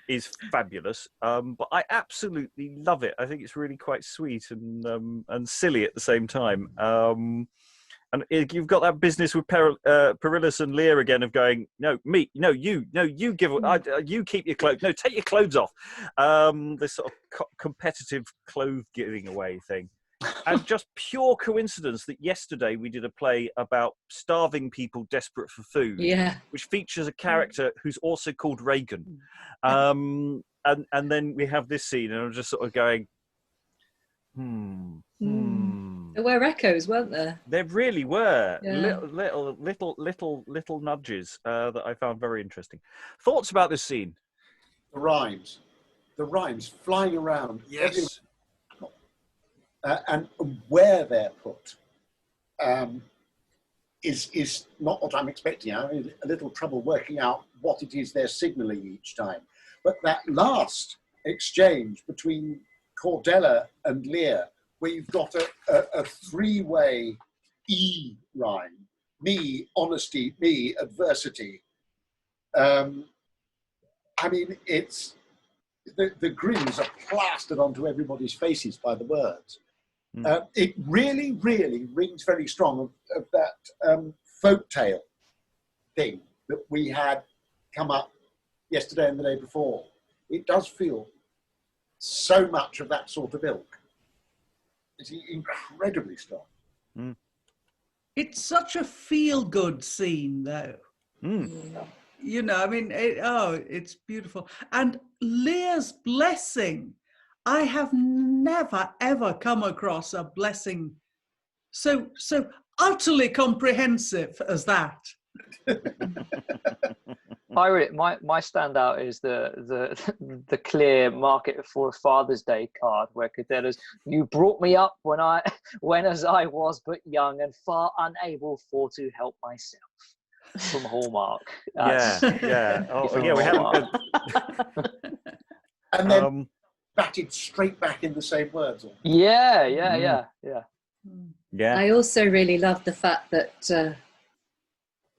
is fabulous. But I absolutely love it. I think it's really quite sweet and silly at the same time. And you've got that business with Perillus and Leir again of going, no, me, no, you give, you keep your clothes, no, take your clothes off. This sort of competitive clothes giving away thing. And just pure coincidence that yesterday we did a play about starving people desperate for food, which features a character who's also called Ragan. And then we have this scene, and I'm just sort of going, There were echoes, weren't there? There really were. Yeah. Little nudges that I found very interesting. Thoughts about this scene? The rhymes flying around. Yes. And where they're put is not what I'm expecting. I'm having a little trouble working out what it is they're signalling each time. But that last exchange between Cordella and Leir, where you've got a three-way E rhyme, me, honesty, me, adversity. I mean, it's the grins are plastered onto everybody's faces by the words. It really, really rings very strong of that folk tale thing that we had come up yesterday and the day before. It does feel so much of that sort of ilk. It's incredibly strong. It's such a feel-good scene, though. You know, I mean, it's beautiful. And Lear's blessing, I have never, ever come across a blessing so utterly comprehensive as that. My standout is the clear market for a Father's Day card where Cordella's, you brought me up when as I was but young and far unable for to help myself. From Hallmark. Yeah. Oh, yeah, we haven't. And then batted straight back in the same words. Yeah. I also really love the fact that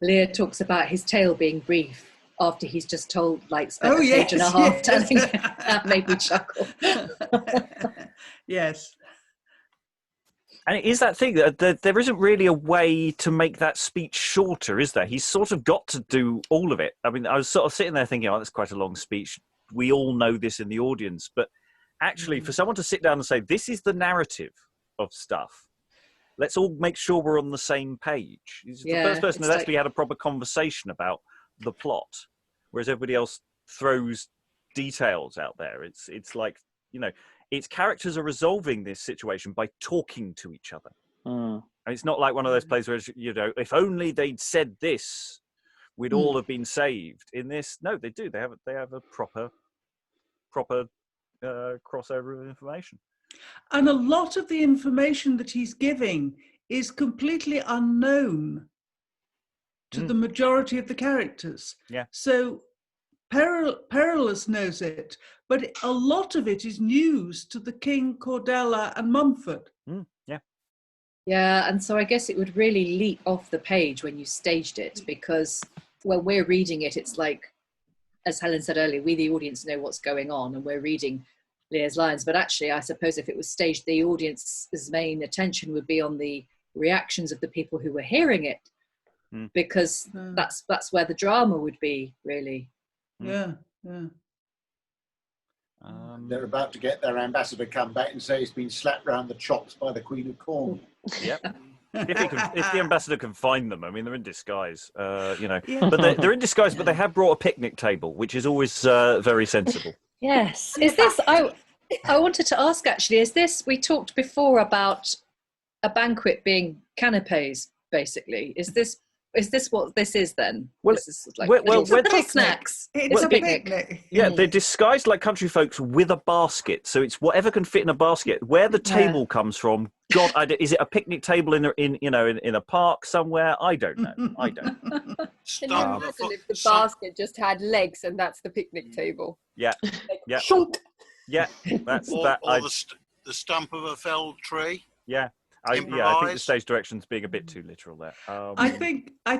Leir talks about his tale being brief after he's just told, spent a page and a half telling it. That made me chuckle. Yes. And it is that thing that there isn't really a way to make that speech shorter, is there? He's sort of got to do all of it. I mean, I was sort of sitting there thinking, that's quite a long speech. We all know this in the audience. But actually, for someone to sit down and say, this is the narrative of stuff, let's all make sure we're on the same page. He's the first person that actually had a proper conversation about the plot, whereas everybody else throws details out there. It's like, its characters are resolving this situation by talking to each other. And it's not like one of those plays where, if only they'd said this, we'd all have been saved. In this, no, they do. They have a proper crossover of information. And a lot of the information that he's giving is completely unknown to the majority of the characters. Yeah. So Perillus knows it, but a lot of it is news to the King, Cordella, and Mumford. Yeah, and so I guess it would really leap off the page when you staged it, because when we're reading it, it's like, as Helen said earlier, we the audience know what's going on, and we're reading Leir's lines. But actually, I suppose if it was staged, the audience's main attention would be on the reactions of the people who were hearing it, because that's where the drama would be, really. Yeah. They're about to get their ambassador come back and say he's been slapped round the chops by the Queen of Corn. Yep. If the ambassador can find them, I mean, they're in disguise, Yeah. But they're in disguise, but they have brought a picnic table, which is always very sensible. Yes. Is this? I wanted to ask actually. Is this? We talked before about a banquet being canapes, basically. Is this what this is then? Well, this is like little snacks. It's a picnic. Yeah, they're disguised like country folks with a basket, so it's whatever can fit in a basket. Where the table comes from, God, is it a picnic table in a park somewhere? I don't know. Can you imagine if the basket just had legs and that's the picnic table? Yeah, yeah, Shunk. yeah. That's or, that. Or the stump of a felled tree. Yeah. I think the stage direction's being a bit too literal there. I think a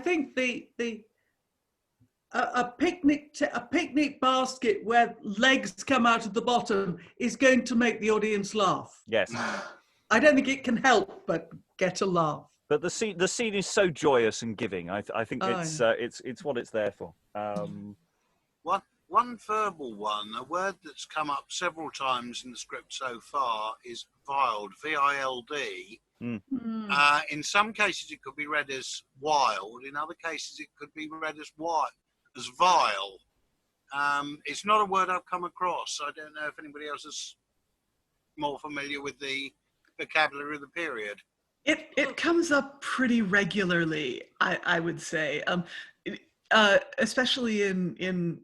picnic basket where legs come out of the bottom is going to make the audience laugh. Yes. I don't think it can help but get a laugh. But the scene is so joyous and giving. I think it's what it's there for. One verbal one, a word that's come up several times in the script so far is viled, V-I-L-D. In some cases it could be read as wild, in other cases it could be read as vile. It's not a word I've come across. I don't know if anybody else is more familiar with the vocabulary of the period. It comes up pretty regularly, I would say, especially in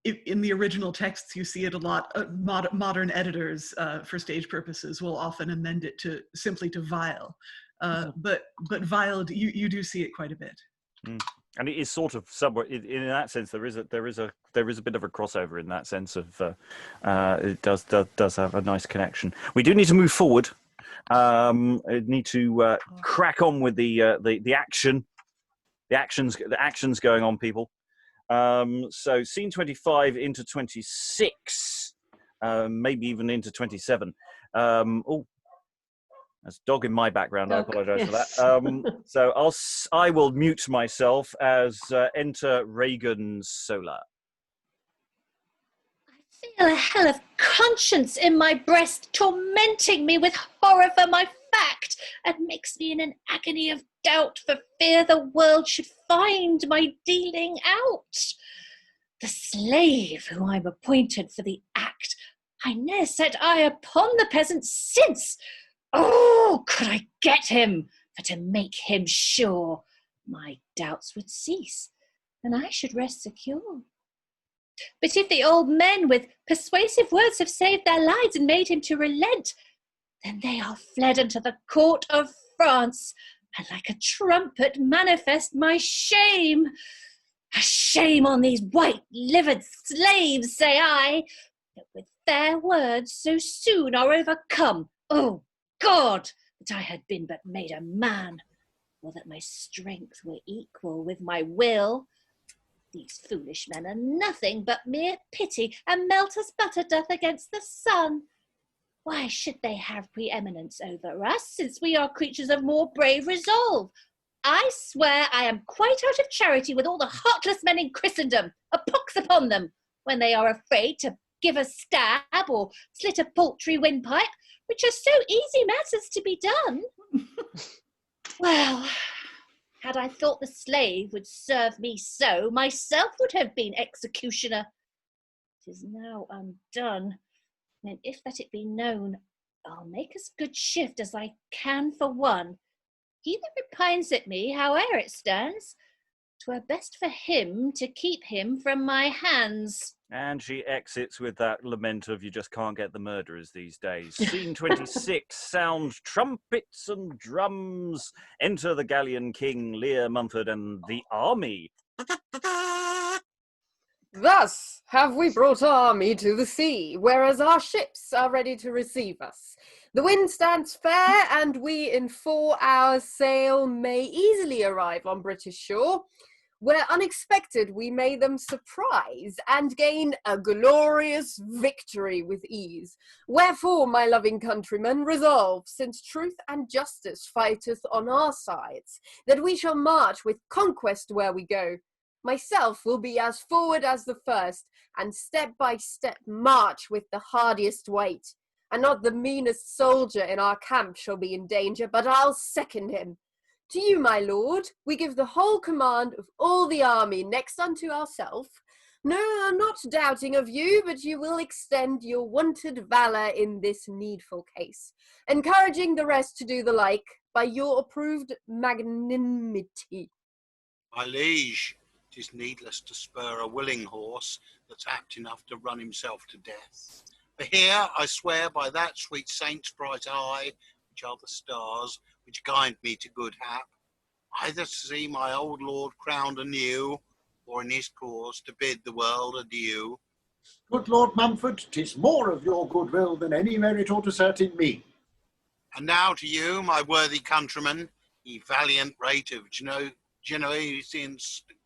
in the original texts. You see it a lot. Modern editors, for stage purposes, will often amend it to simply to vile, but viled, you do see it quite a bit. And it is sort of somewhere in that sense. There is a bit of a crossover in that sense of it does have a nice connection. We do need to move forward. Need to crack on with the action. The actions going on, people. So scene 25 into 26, maybe even into 27. There's a dog in my background. I apologise for that. So I will mute myself as enter Ragan Solar. I feel a hell of conscience in my breast, tormenting me with horror for my fact, and makes me in an agony of doubt for fear the world should find my dealing out. The slave who I'm appointed for the act, I ne'er set eye upon the peasant since. Oh, could I get him, for to make him sure, my doubts would cease, and I should rest secure. But if the old men with persuasive words have saved their lives and made him to relent, then they are fled unto the court of France, and like a trumpet manifest my shame. A shame on these white-livered slaves, say I, that with fair words so soon are overcome. Oh, God, that I had been but made a man, or that my strength were equal with my will. These foolish men are nothing but mere pity, and melt as butter doth against the sun. Why should they have preeminence over us, since we are creatures of more brave resolve? I swear I am quite out of charity with all the heartless men in Christendom. A pox upon them, when they are afraid to give a stab or slit a paltry windpipe, which are so easy matters to be done. Well, had I thought the slave would serve me so, myself would have been executioner. 'Tis now undone, and if that it be known, I'll make as good shift as I can for one. He that repines at me, howe'er it stands, 'twere best for him to keep him from my hands. And she exits with that lament of you just can't get the murderers these days. Scene 26, sound trumpets and drums. Enter the Gallian king, Leir, Mumford, and the army. Thus have we brought our army to the sea, whereas our ships are ready to receive us. The wind stands fair, and we in 4 hours' sail may easily arrive on British shore. where unexpected we may them surprise, and gain a glorious victory with ease. Wherefore, my loving countrymen, resolve, since truth and justice fighteth on our sides, that we shall march with conquest where we go. Myself will be as forward as the first, and step by step march with the hardiest weight. And not the meanest soldier in our camp shall be in danger, but I'll second him. To you, my lord, we give the whole command of all the army next unto ourself. No, not doubting of you, but you will extend your wonted valour in this needful case, encouraging the rest to do the like by your approved magnanimity. My liege, 'tis needless to spur a willing horse that's apt enough to run himself to death. For here I swear by that sweet saint's bright eye, which are the stars which guide me to good hap, either to see my old lord crowned anew, or in his cause to bid the world adieu. Good Lord Mumford, 'tis more of your goodwill than any merit ought to cert in me. And now to you, my worthy countrymen, ye valiant rate of Genoesian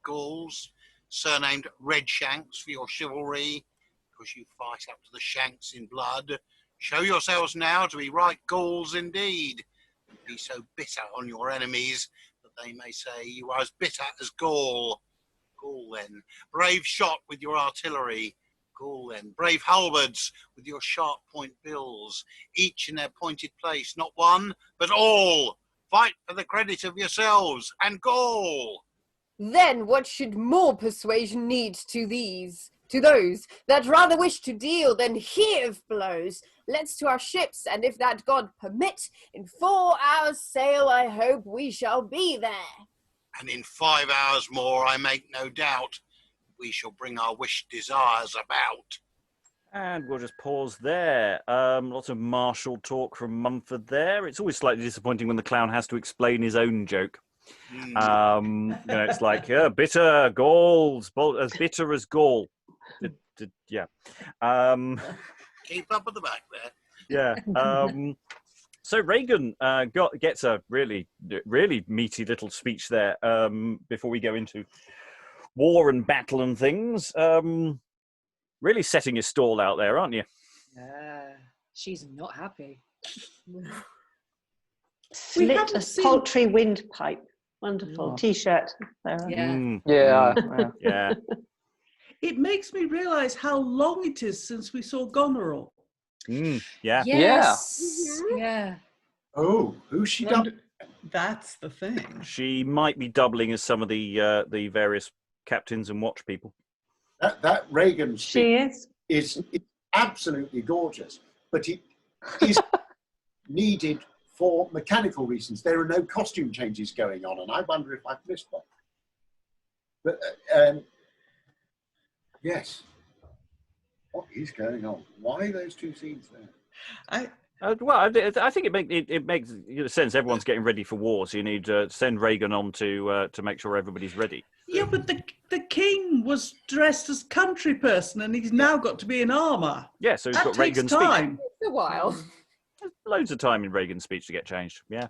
Gauls, surnamed Red Shanks for your chivalry, because you fight up to the shanks in blood, show yourselves now to be right Gauls indeed, and be so bitter on your enemies that they may say you are as bitter as Gaul. Gaul then, brave shot with your artillery. Gaul then, brave halberds with your sharp point bills, each in their pointed place, not one, but all. Fight for the credit of yourselves and Gaul. Then what should more persuasion need to these? To those that rather wish to deal than hear blows, let's to our ships, and if that God permit, in 4 hours' sail I hope we shall be there. And in 5 hours more, I make no doubt, we shall bring our wished desires about. And we'll just pause there. Lots of martial talk from Mumford there. It's always slightly disappointing when the clown has to explain his own joke. It's like, bitter Gauls, as bitter as Gaul. Yeah. Keep up at the back there. Yeah. So Ragan gets a really, really meaty little speech there before we go into war and battle and things. Really setting your stall out there, aren't you? She's not happy. Slit a poultry windpipe. Wonderful T-shirt. Yeah. It makes me realise how long it is since we saw Gonoril. Yeah. Yes. Yeah. Oh, who's she done? That's the thing. She might be doubling as some of the various captains and watch people. That Ragan speech is absolutely gorgeous, but it is needed for mechanical reasons. There are no costume changes going on, and I wonder if I've missed one. But yes, what is going on? Why those two scenes there? I think it makes sense. Everyone's getting ready for war, so you need to send Ragan on to make sure everybody's ready. Yeah, but the king was dressed as country person, and he's now got to be in armour. Yeah, so he's got takes Reagan's time. speech. It's a while. There's loads of time in Reagan's speech to get changed. Yeah.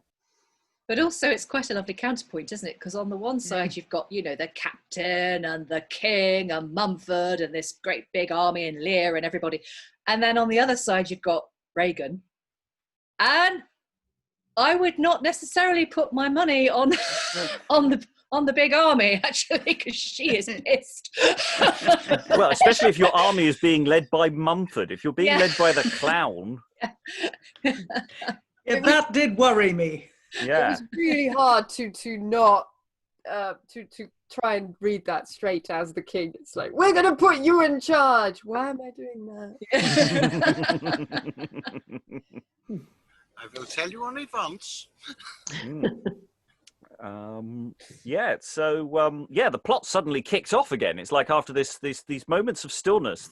But also, it's quite a lovely counterpoint, isn't it? Because on the one side, you've got, the captain and the king and Mumford and this great big army and Leir and everybody. And then on the other side, you've got Ragan. And I would not necessarily put my money on the big army, actually, because she is pissed. Well, especially if your army is being led by Mumford. If you're being led by the clown. Yeah, that did worry me. Yeah. It was really hard to not to try and read that straight as the king. It's like, we're going to put you in charge. Why am I doing that? I will tell you only once. The plot suddenly kicks off again. It's like after these moments of stillness,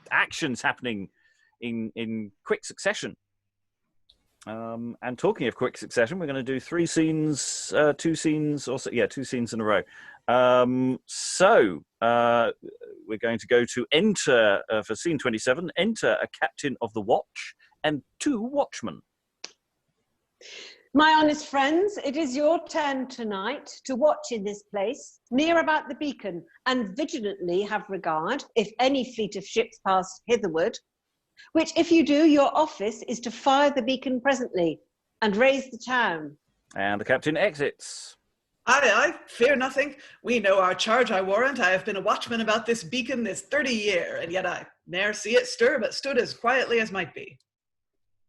actions happening in quick succession. And talking of quick succession, we're going to do two scenes in a row. We're going to go to enter for scene 27. Enter a captain of the watch and 2 watchmen. My honest friends, it is your turn tonight to watch in this place, near about the beacon, and vigilantly have regard, if any fleet of ships pass hitherward, which if you do, your office is to fire the beacon presently, and raise the town. And the captain exits. I fear nothing. We know our charge, I warrant. I have been a watchman about this beacon this 30 year, and yet I ne'er see it stir, but stood as quietly as might be.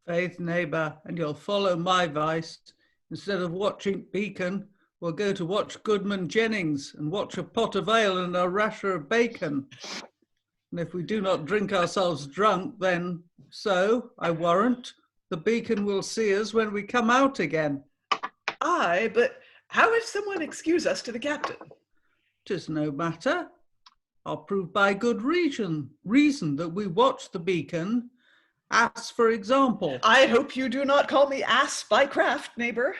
Faith, neighbour, and you'll follow my vice. Instead of watching beacon, we'll go to watch Goodman Jennings and watch a pot of ale and a rasher of bacon. And if we do not drink ourselves drunk, then so, I warrant, the beacon will see us when we come out again. Aye, but how if someone excuse us to the captain? 'Tis no matter. I'll prove by good reason that we watch the beacon. As for example. I hope you do not call me ass by craft, neighbour.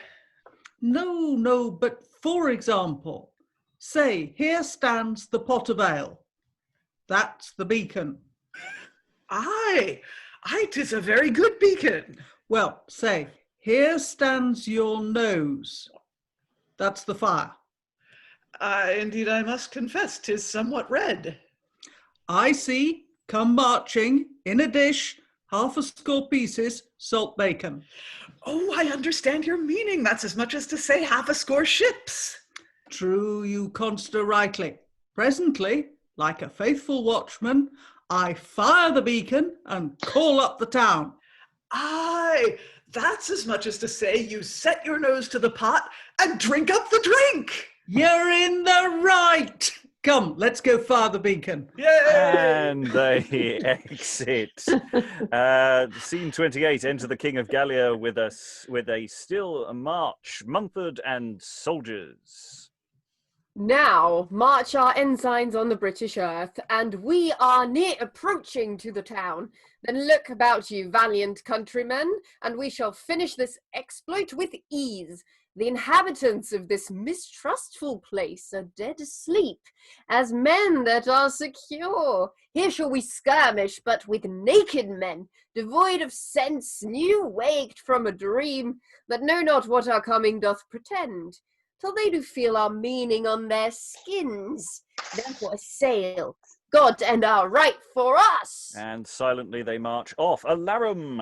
No, but for example, say, here stands the pot of ale. That's the beacon. Aye, 'tis a very good beacon. Well, say, here stands your nose. That's the fire. Indeed, I must confess, 'tis somewhat red. I see, come marching, in a dish, 60 pieces, salt bacon. Oh, I understand your meaning. That's as much as to say 60 ships. True, you conster rightly. Presently, like a faithful watchman, I fire the beacon and call up the town. Aye, that's as much as to say you set your nose to the pot and drink up the drink. You're in the right. Come, let's go fire the beacon. Yay! And they exit. Scene 28, enter the King of Gallia with a still march, Mumford and soldiers. Now march our ensigns on the British earth, and we are near approaching to the town. Then look about you, valiant countrymen, and we shall finish this exploit with ease. The inhabitants of this mistrustful place are dead asleep, as men that are secure. Here shall we skirmish, but with naked men, devoid of sense, new waked from a dream, that know not what our coming doth pretend, till they do feel our meaning on their skins. Therefore assail, God and our right for us. And silently they march off, alarum,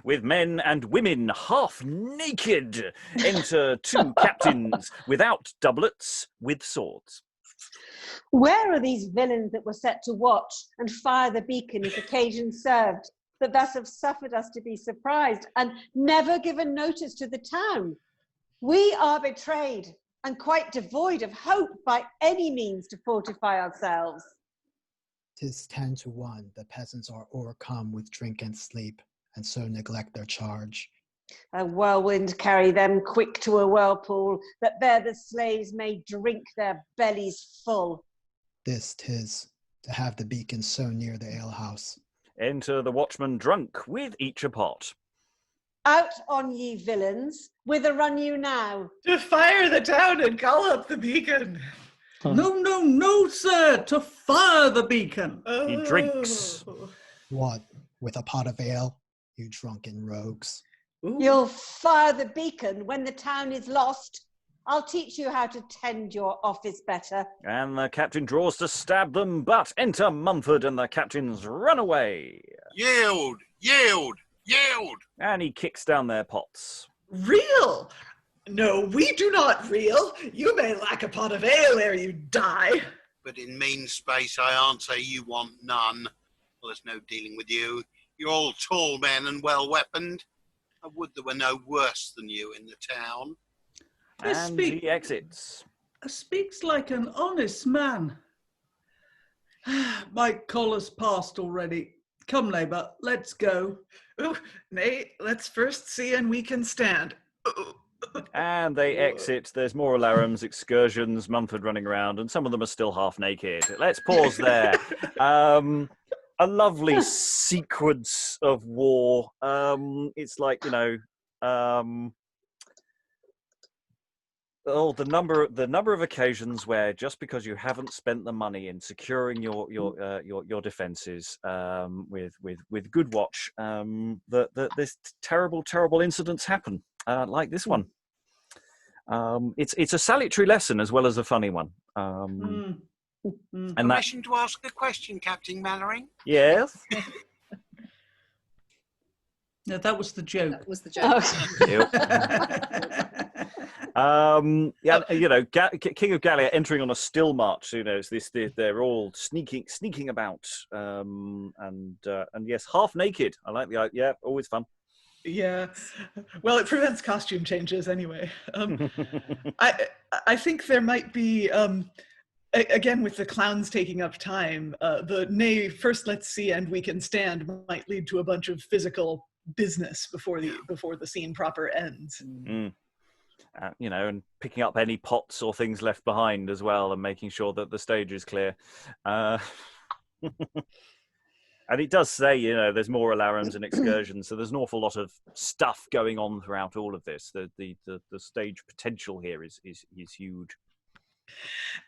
with men and women half naked. Enter two captains without doublets, with swords. Where are these villains that were set to watch and fire the beacon if occasion served, that thus have suffered us to be surprised and never given notice to the town? We are betrayed and quite devoid of hope by any means to fortify ourselves. 'Tis 10-1, the peasants are overcome with drink and sleep, and so neglect their charge. A whirlwind carry them quick to a whirlpool, that there the slaves may drink their bellies full. This 'tis, to have the beacon so near the alehouse. Enter the watchman drunk, with each a pot. Out on ye villains, whither run you now? To fire the town and call up the beacon. No, sir, to fire the beacon. He drinks. What, with a pot of ale, you drunken rogues? Ooh. You'll fire the beacon when the town is lost. I'll teach you how to tend your office better. And the captain draws to stab them, but enter Mumford and the captains run away. Yield, yield, yield. And he kicks down their pots. Reel? No, we do not reel. You may lack a pot of ale ere you die. But in mean space I answer you want none. Well, there's no dealing with you. You're all tall men and well weaponed. I would there were no worse than you in the town. And he exits. Speaks like an honest man. My collar's passed already. Come, neighbour, let's go. Ooh, nay, let's first see and we can stand. And they exit. There's more alarums, excursions, Mumford running around, and some of them are still half naked. Let's pause there. A lovely sequence of war. It's like, you know, the number of occasions where just because you haven't spent the money in securing your defences with good watch, that this terrible incidents happen. like this one. It's a salutary lesson as well as a funny one. And that, Permission to ask a question, Captain Mannering? yes. No, that was the joke. That was the joke. Yeah, King of Gallia entering on a still march. They're all sneaking about, and yes, half naked. I like the idea. Yeah, always fun. Yeah, well, it prevents costume changes anyway. I think there might be, again, with the clowns taking up time, the nay, first let's see and we can stand might lead to a bunch of physical business before the scene proper ends. And picking up any pots or things left behind as well, and making sure that the stage is clear. And it does say, there's more alarums and excursions, so there's an awful lot of stuff going on throughout all of this. The stage potential here is huge.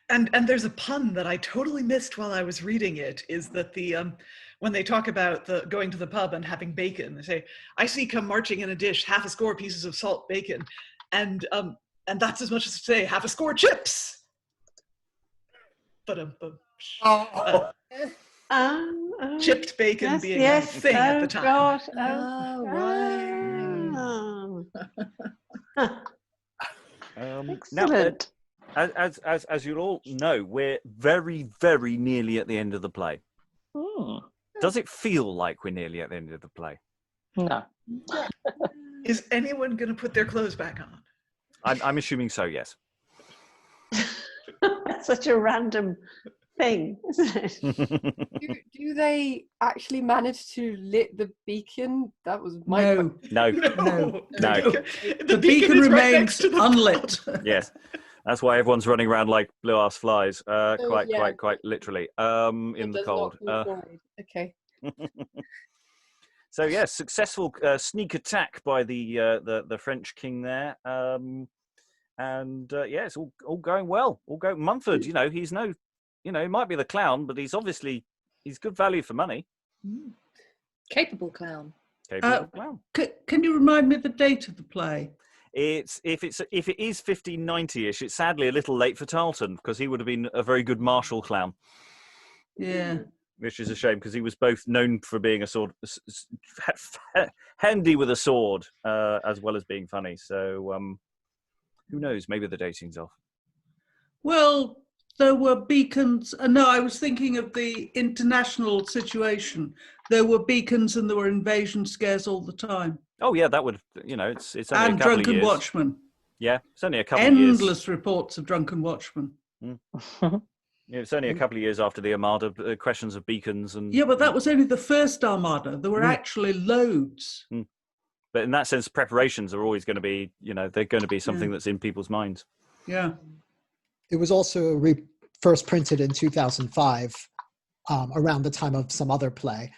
And there's a pun that I totally missed while I was reading it, is that when they talk about going to the pub and having bacon, they say, "I see come marching in a dish, half a score pieces of salt bacon," and that's as much as to say, "half a score chips." Chipped bacon being a thing at the time. God. Excellent. Now, as you all know, we're very, very nearly at the end of the play. Does it feel like we're nearly at the end of the play? No. Is anyone going to put their clothes back on? I'm assuming so, yes. That's such a random thing, isn't it? Do they actually manage to lit the beacon? That was my No. The beacon is right remains next to the unlit. Yes. That's why everyone's running around like blue-ass flies, quite literally, in the cold. Okay. So yes, successful sneak attack by the French king there, it's all going well. Mumford, he's he might be the clown, but he's good value for money. Capable clown. Can you remind me the date of the play? If it is 1590-ish, it's sadly a little late for Tarleton, because he would have been a very good martial clown. Yeah. Which is a shame, because he was both known for being handy with a sword, as well as being funny. So who knows? Maybe the dating's off. Well, there were beacons. No, I was thinking of the international situation. There were beacons and there were invasion scares all the time. Oh yeah, that would, it's only and a couple drunken of years. watchmen. Yeah, it's only a couple of years. Endless reports of drunken watchmen. It's only a couple of years after the Armada, questions of beacons and. Yeah, but that was only the first Armada. There were actually loads. But in that sense, preparations are always going to be, they're going to be something that's in people's minds. Yeah. It was also first printed in 2005, around the time of some other play.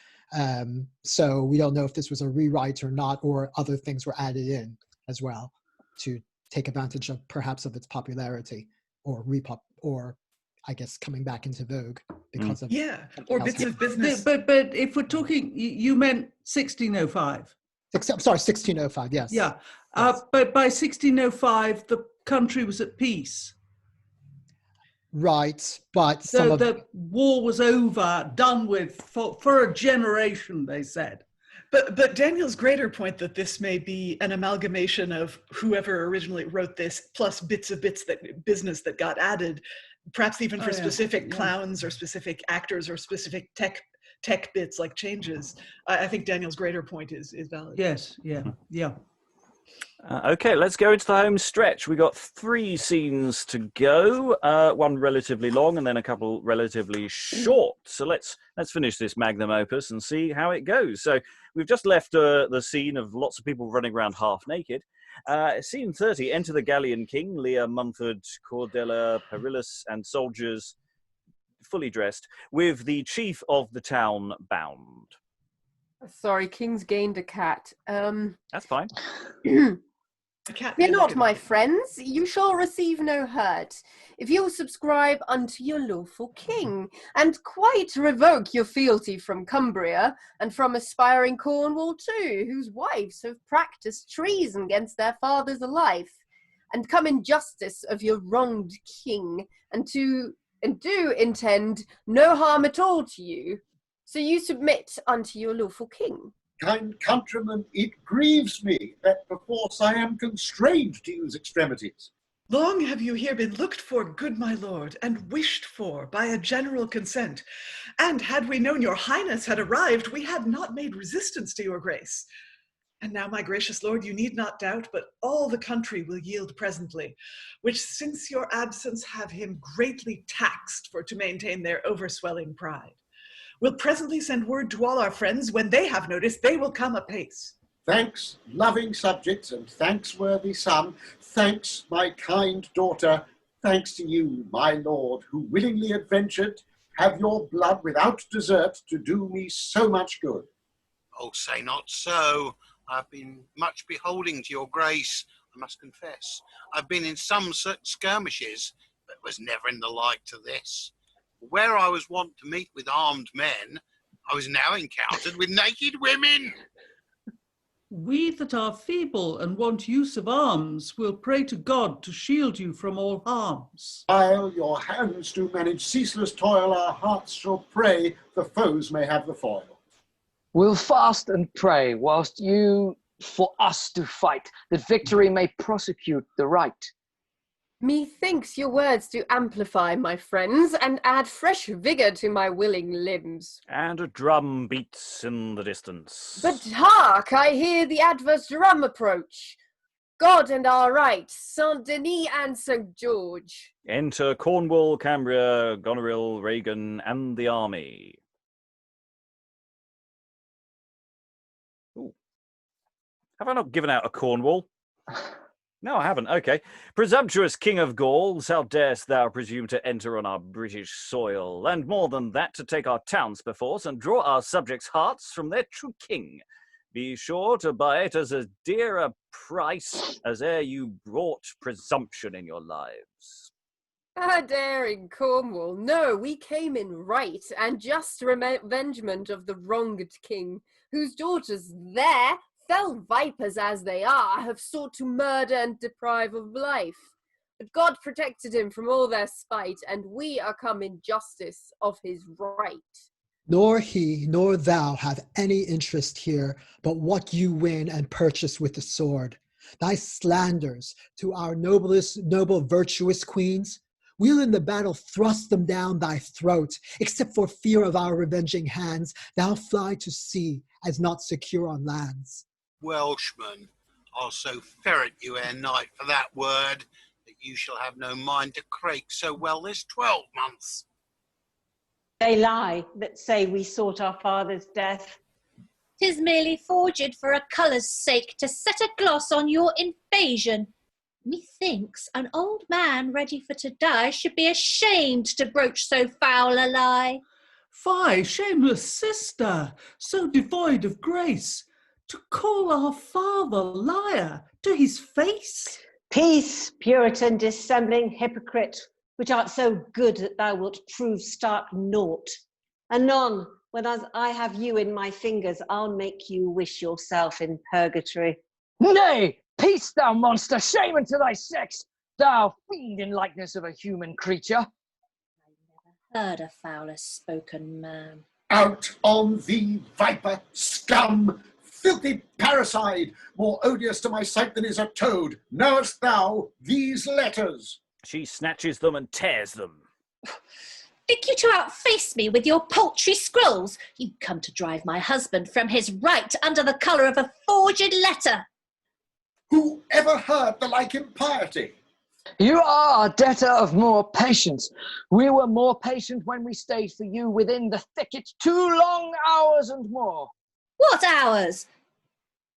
So we don't know if this was a rewrite or not, or other things were added in as well to take advantage of perhaps of its popularity, or I guess coming back into vogue because of or bits of business. But if we're talking, you meant 1605. Sorry, 1605. Yes. Yeah, yes. But by 1605, the country was at peace. Right, but so the war was over, done with for a generation, they said. But Daniel's greater point that this may be an amalgamation of whoever originally wrote this plus bits that business that got added, perhaps even for specific clowns or specific actors or specific tech bits like changes. I think Daniel's greater point is valid. Yes, yeah. Okay, let's go into the home stretch. We got 3 scenes to go, one relatively long and then a couple relatively short. So let's finish this magnum opus and see how it goes. So we've just left the scene of lots of people running around half naked. Scene 30, enter the Gallian king, Leir, Mumford, Cordella, Perillus, and soldiers fully dressed, with the chief of the town bound. Sorry, King's gained a cat. That's fine. Fear not, my friends, you shall receive no hurt, if you'll subscribe unto your lawful king, and quite revoke your fealty from Cambria, and from aspiring Cornwall too, whose wives have practised treason against their father's life, and come in justice of your wronged king, and do intend no harm at all to you, so you submit unto your lawful king. Kind countrymen, it grieves me that perforce I am constrained to use extremities. Long have you here been looked for, good my lord, and wished for by a general consent. And had we known your highness had arrived, we had not made resistance to your grace. And now, my gracious lord, you need not doubt, but all the country will yield presently, which since your absence have him greatly taxed for to maintain their overswelling pride. We'll presently send word to all our friends. When they have notice, they will come apace. Thanks, loving subjects, and thanks, worthy son. Thanks, my kind daughter. Thanks to you, my lord, who willingly adventured, have your blood without desert to do me so much good. Oh, say not so. I've been much beholding to your grace, I must confess. I've been in some skirmishes, but was never in the like to this. Where I was wont to meet with armed men, I was now encountered with naked women. We that are feeble and want use of arms will pray to God to shield you from all harms. While your hands do manage ceaseless toil, our hearts shall pray the foes may have the foil. We'll fast and pray whilst you for us do fight, that victory may prosecute the right. Methinks your words do amplify, my friends, and add fresh vigour to my willing limbs. And a drum beats in the distance. But hark, I hear the adverse drum approach. God and our right, Saint Denis and St. George. Enter Cornwall, Cambria, Gonoril, Ragan, and the army. Ooh. Have I not given out a Cornwall? No, I haven't. Okay. Presumptuous King of Gauls, how darest thou presume to enter on our British soil, and more than that, to take our towns perforce and draw our subjects' hearts from their true king? Be sure to buy it as a dear a price as e'er you brought presumption in your lives. Ah, daring Cornwall, no, we came in right and just revengement of the wronged king, whose daughters there, fell vipers as they are, have sought to murder and deprive of life. But God protected him from all their spite, and we are come in justice of his right. Nor he nor thou have any interest here, but what you win and purchase with the sword. Thy slanders to our noble virtuous queens, we'll in the battle thrust them down thy throat. Except for fear of our revenging hands, thou fly to sea as not secure on lands. Welshman, I'll so ferret you ere night for that word, that you shall have no mind to crake so well this 12 months. They lie that say we sought our father's death. 'Tis merely forged for a colour's sake, to set a gloss on your invasion. Methinks an old man ready for to die should be ashamed to broach so foul a lie. Fie, shameless sister, so devoid of grace, to call our father liar to his face. Peace, Puritan dissembling hypocrite, which art so good that thou wilt prove stark naught. Anon, when as I have you in my fingers, I'll make you wish yourself in purgatory. Nay, peace, thou monster, shame unto thy sex, thou fiend in likeness of a human creature. I never heard a fouler spoken man. Out on thee, viper, scum, filthy parricide, more odious to my sight than is a toad. Knowest thou these letters? She snatches them and tears them. Think you to outface me with your paltry scrolls? You come to drive my husband from his right under the colour of a forged letter. Who ever heard the like impiety? You are a debtor of more patience. We were more patient when we stayed for you within the thicket 2 long hours and more. What hours?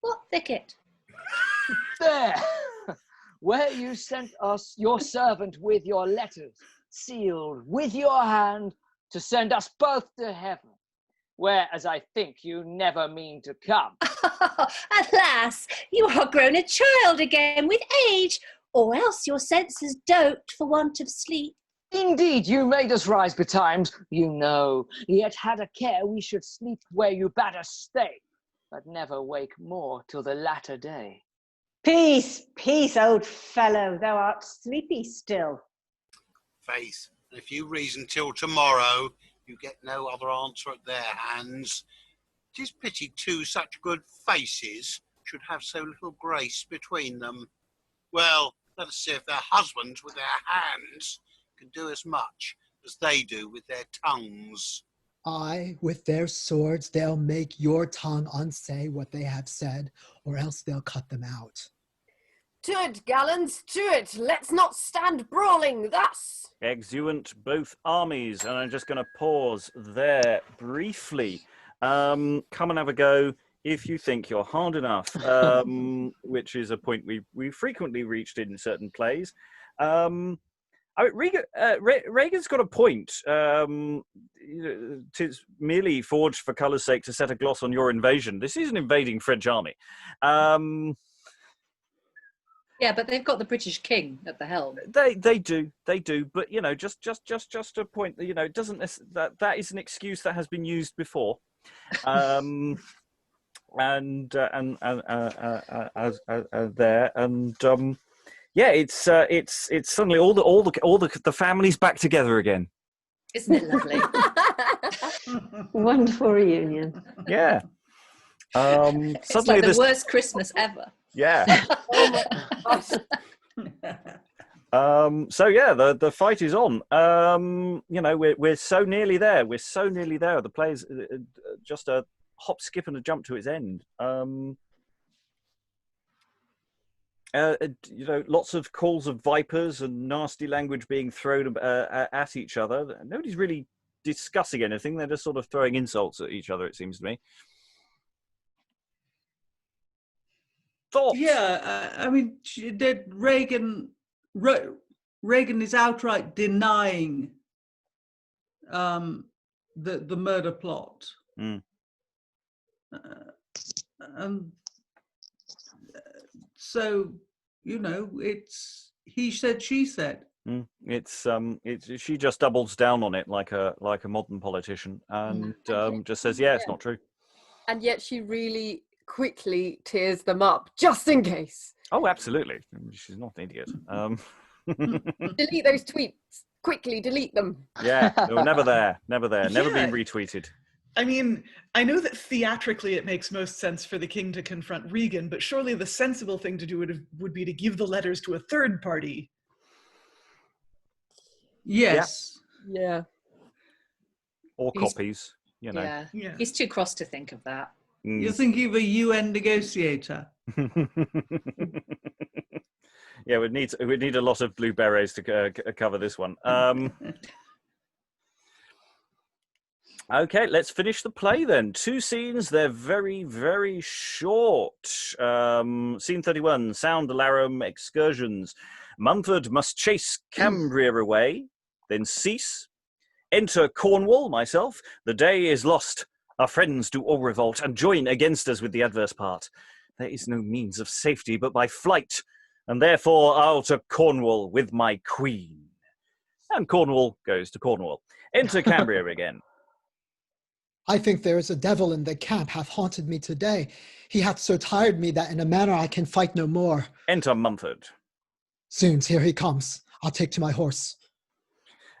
What thicket? There, where you sent us your servant with your letters, sealed with your hand, to send us both to heaven, where, as I think, you never mean to come. Alas, you are grown a child again with age, or else your senses dote for want of sleep. Indeed, you made us rise betimes, you know, yet had a care we should sleep where you bade us stay, but never wake more till the latter day. Peace, peace, old fellow, thou art sleepy still. Faith, if you reason till tomorrow, you get no other answer at their hands. 'Tis pity two such good faces should have so little grace between them. Well, let us see if their husbands with their hands can do as much as they do with their tongues. Aye, with their swords they'll make your tongue unsay what they have said, or else they'll cut them out. To it, gallants, to it! Let's not stand brawling thus! Exeunt both armies, and I'm just going to pause there briefly. Come and have a go if you think you're hard enough, which is a point we frequently reached in certain plays. Ragan's got a point. Tis merely forged for colour's sake to set a gloss on your invasion. This is an invading French army. Yeah, but they've got the British king at the helm. They do. But just a point that it doesn't that is an excuse that has been used before, and yeah, it's suddenly all the families back together again. Isn't it lovely? Wonderful reunion. Yeah. It's Suddenly like the worst Christmas ever. Yeah. So yeah, the fight is on. We're so nearly there. We're so nearly there. The play's just a hop, skip, and a jump to its end. Lots of calls of vipers and nasty language being thrown at each other. Nobody's really discussing anything. They're just sort of throwing insults at each other, it seems to me. Thoughts? Yeah, I mean, Ragan is outright denying the murder plot. Mm. And so, it's he said, she said. It's she just doubles down on it like a modern politician and just says, yeah, it's not true. And yet she really quickly tears them up, just in case. Oh, absolutely. She's not an idiot. Delete those tweets. Quickly delete them. Yeah, they were never there. Never been retweeted. I mean, I know that theatrically it makes most sense for the king to confront Regan, but surely the sensible thing to do would be to give the letters to a third party. Yes. Yeah. Or copies, Yeah. He's too cross to think of that. You're thinking of a UN negotiator. Yeah, we'd need a lot of blue berets to cover this one. Okay, let's finish the play then. 2 scenes, they're very, very short. Scene 31, sound alarm excursions. Mumford must chase Cambria away, then cease. Enter Cornwall, myself. The day is lost. Our friends do all revolt and join against us with the adverse part. There is no means of safety but by flight, and therefore I'll to Cornwall with my queen. And Cornwall goes to Cornwall. Enter Cambria again. I think there is a devil in the camp hath haunted me today. He hath so tired me that in a manner I can fight no more. Enter Mumford. Zoons, here he comes. I'll take to my horse.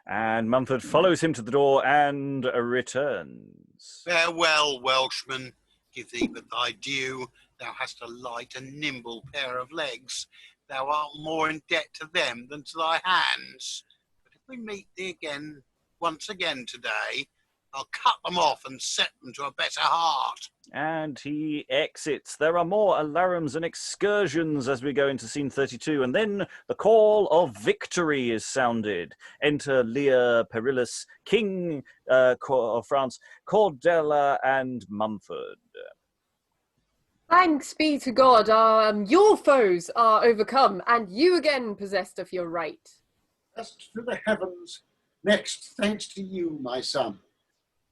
And Mumford follows him to the door and returns. Farewell, Welshman. Give thee but thy due. Thou hast a light and nimble pair of legs. Thou art more in debt to them than to thy hands. But if we meet thee again, once again today, I'll cut them off and set them to a better heart. And he exits. There are more alarums and excursions as we go into scene 32, and then the call of victory is sounded. Enter Leir, Perillus, King of France, Cordella, and Mumford. Thanks be to God, your foes are overcome, and you again possessed of your right. First to the heavens, next thanks to you, my son,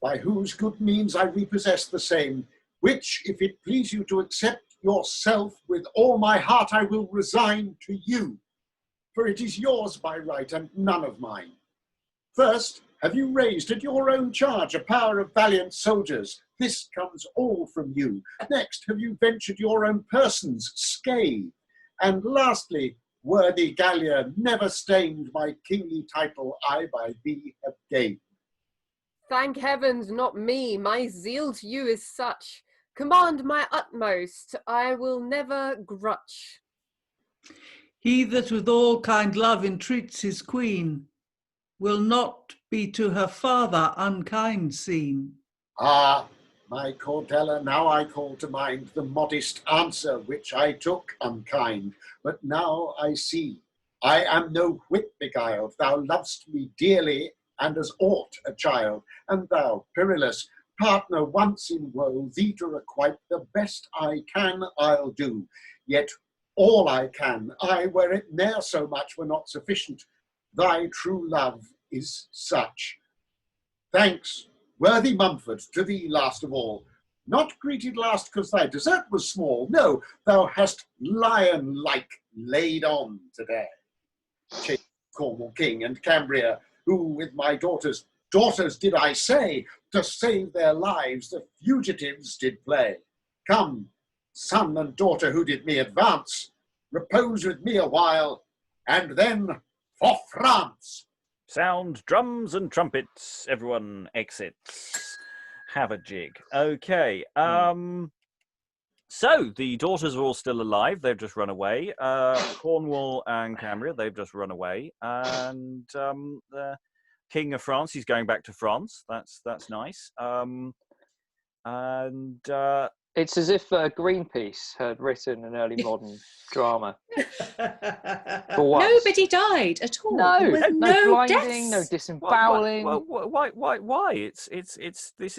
by whose good means I repossess the same, which, if it please you to accept yourself, with all my heart I will resign to you, for it is yours by right and none of mine. First, have you raised at your own charge a power of valiant soldiers? This comes all from you. Next, have you ventured your own persons scathed? And lastly, worthy Gallian, never stained my kingly title I by thee have gained. Thank heavens, not me. My zeal to you is such. Command my utmost. I will never grutch. He that with all kind love entreats his queen will not be to her father unkind seen. Ah, my Cordella, now I call to mind the modest answer which I took unkind. But now I see I am no whit beguiled. Thou lovest me dearly and as ought a child. And thou, Perillus, partner once in woe, thee to requite the best I can I'll do. Yet all I can, I, were it ne'er so much, were not sufficient. Thy true love is such. Thanks, worthy Mumford, to thee last of all. Not greeted last because thy desert was small. No, thou hast lion-like laid on today. Cornwall king and Cambria, who with my daughters did I say, to save their lives the fugitives did play. Come, son and daughter who did me advance, repose with me a while, and then for France. Sound drums and trumpets. Everyone exits. Have a jig. Okay. So the daughters are all still alive. They've just run away. Cornwall and Cambria, they've just run away. And the King of France, he's going back to France. That's nice. It's as if Greenpeace had written an early modern drama. For once. Nobody died at all. No, There was no blinding, deaths. no disemboweling. Why? This is the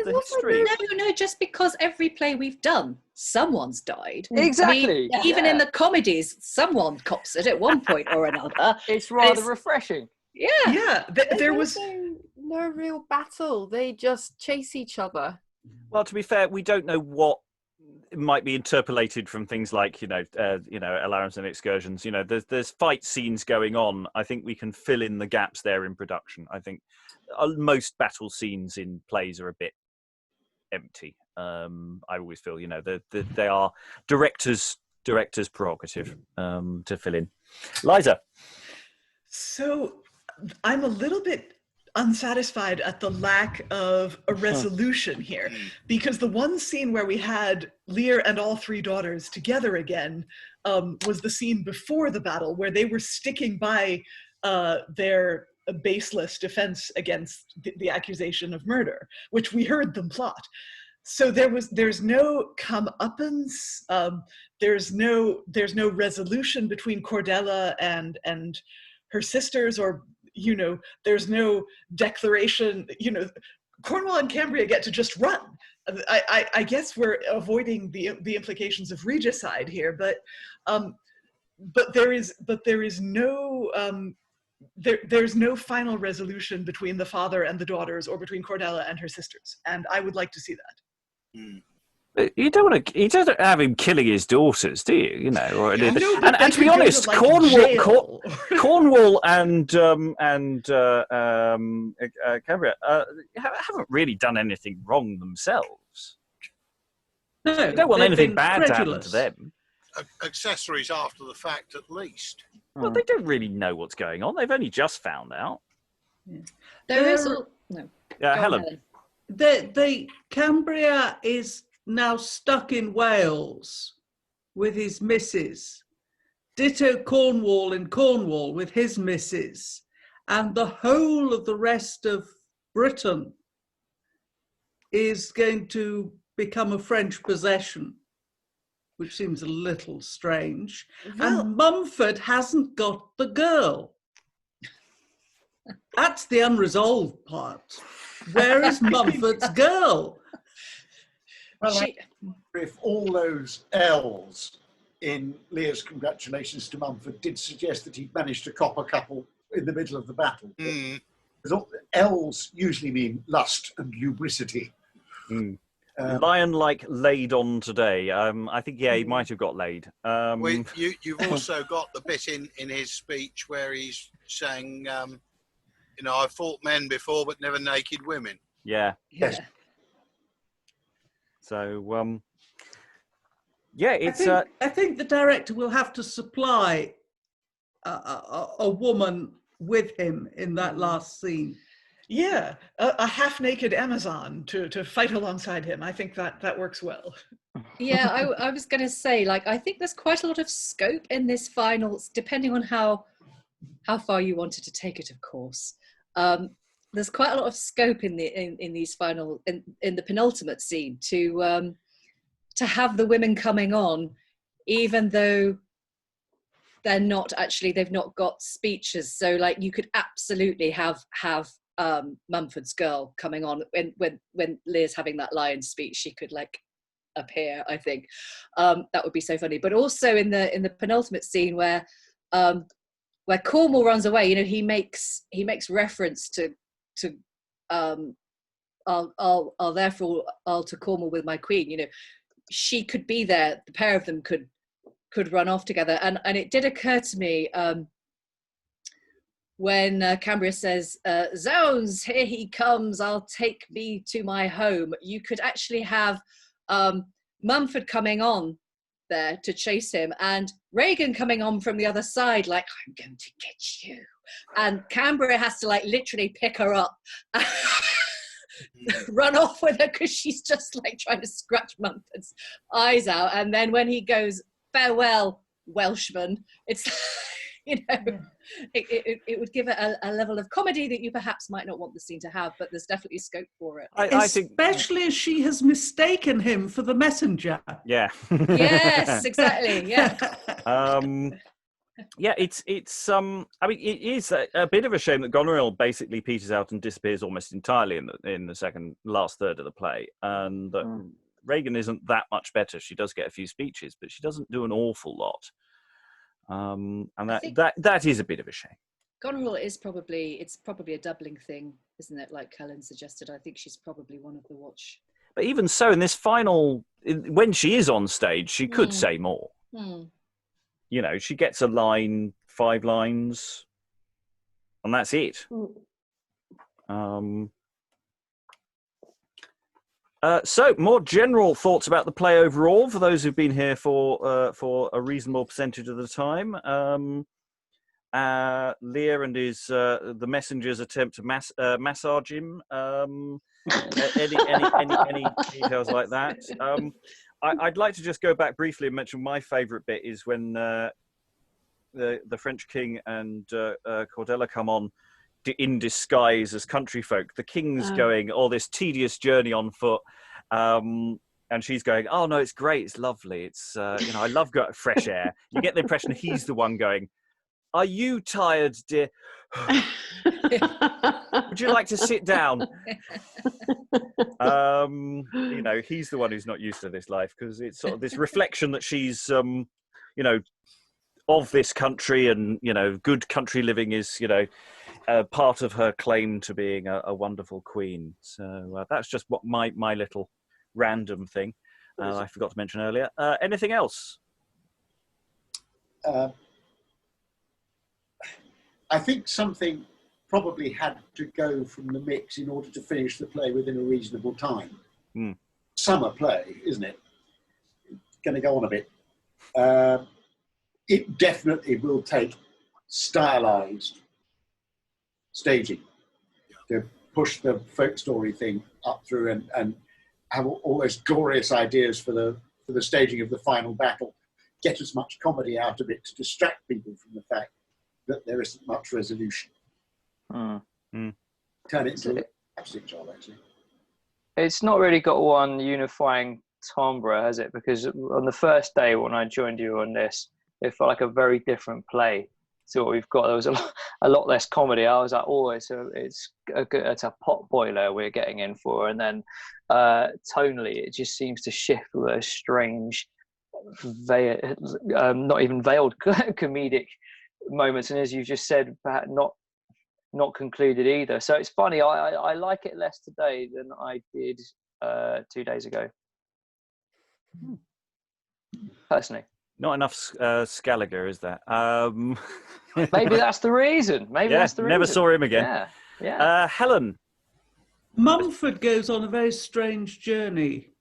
history. No, just because every play we've done, someone's died. Exactly. I mean, even in the comedies, someone cops it at one point or another. It's rather refreshing. Yeah. Yeah, there was no real battle. They just chase each other. Well, to be fair, we don't know what might be interpolated from things like alarms and excursions. There's fight scenes going on. I think we can fill in the gaps there in production. I think most battle scenes in plays are a bit empty. I always feel they are directors' prerogative to fill in. Liza. So I'm a little bit unsatisfied at the lack of a resolution here, because the one scene where we had Leir and all three daughters together again was the scene before the battle, where they were sticking by their baseless defense against the accusation of murder, which we heard them plot. So there's no comeuppance, there's no resolution between Cordella and her sisters, or there's no declaration. Cornwall and Cambria get to just run. I guess we're avoiding the implications of regicide here, but there's no final resolution between the father and the daughters, or between Cordella and her sisters, and I would like to see that. You don't have him killing his daughters, do you? And to be honest, like Cornwall and Cambria haven't really done anything wrong themselves. No, you don't want anything bad to happen credulous to them. Accessories after the fact, at least. Well, they don't really know what's going on. They've only just found out. There is no. Helen. The Cambria is now stuck in Wales with his missus. Ditto Cornwall in Cornwall with his missus. And the whole of the rest of Britain is going to become a French possession, which seems a little strange. Well, and Mumford hasn't got the girl. That's the unresolved part. Where is Mumford's girl? Well, if all those L's in Leir's congratulations to Mumford did suggest that he'd managed to cop a couple in the middle of the battle. Because L's usually mean lust and lubricity. Lion laid on today. I think, yeah, he might have got laid. You've also got the bit in his speech where he's saying, I've fought men before, but never naked women. Yeah. Yes. So, yeah, it's. I think the director will have to supply a woman with him in that last scene. Yeah, a half-naked Amazon to fight alongside him. I think that works well. Yeah, I was going to say, I think there's quite a lot of scope in this final, depending on how far you wanted to take it, of course. There's quite a lot of scope in these final in the penultimate scene to have the women coming on, even though they've not got speeches. So you could absolutely have Mumford's girl coming on when Leir's having that lion speech. She could appear. I think that would be so funny. But also in the penultimate scene where Cornwall runs away, he makes reference to I'll therefore to Cornwall with my queen. She could be there. The pair of them could run off together. And it did occur to me when Cambria says, "Zounds, here he comes, I'll take me to my home." You could actually have Mumford coming on there to chase him, and Ragan coming on from the other side, I'm going to get you. And Cambria has to literally pick her up, run off with her because she's just trying to scratch Mumford's eyes out. And then when he goes, "Farewell, Welshman," it's it would give it a level of comedy that you perhaps might not want the scene to have, but there's definitely scope for it. I think, especially as she has mistaken him for the messenger. Yeah. Yes, exactly. Yeah. Yeah, it's. I mean, it is a bit of a shame that Gonoril basically peters out and disappears almost entirely in the last third of the play, and Ragan isn't that much better. She does get a few speeches, but she doesn't do an awful lot. And that is a bit of a shame. Gonoril is probably a doubling thing, isn't it? Like Helen suggested, I think she's probably one of the watch. But even so, in this final, when she is on stage, she could say more. She gets a line, 5 lines, and that's it. So, more general thoughts about the play overall for those who've been here for a reasonable percentage of the time. Leir and the messengers attempt to massage him. Any details like that? I'd like to just go back briefly and mention my favourite bit is when the French king and Cordella come on in disguise as country folk. The king's going, this tedious journey on foot, and she's going, "Oh no, it's great, it's lovely, it's I love fresh air." You get the impression he's the one going, "Are you tired, dear? Would you like to sit down?" He's the one who's not used to this life, because it's sort of this reflection that she's of this country, and good country living is part of her claim to being a wonderful queen. So that's just what my little random thing I forgot to mention earlier. Anything else? I think something probably had to go from the mix in order to finish the play within a reasonable time. Summer play, isn't it? It's going to go on a bit. It definitely will take stylized staging to push the folk story thing up through and have all those glorious ideas for the staging of the final battle. Get as much comedy out of it to distract people from the fact that there isn't much resolution. Turn it into an absolute job, actually. It's not really got one unifying timbre, has it? Because on the first day when I joined you on this, it felt like a very different play to what we've got. There was a lot less comedy. I was like, it's a pot boiler we're getting in for. And then tonally, it just seems to shift with a strange, not even veiled comedic moments. And as you just said, perhaps not concluded either. So it's funny. I like it less today than I did 2 days ago. Personally. Not enough Scaliger, is there? Maybe that's the reason. Maybe that's the reason. Never saw him again. Yeah. Helen. Mumford goes on a very strange journey.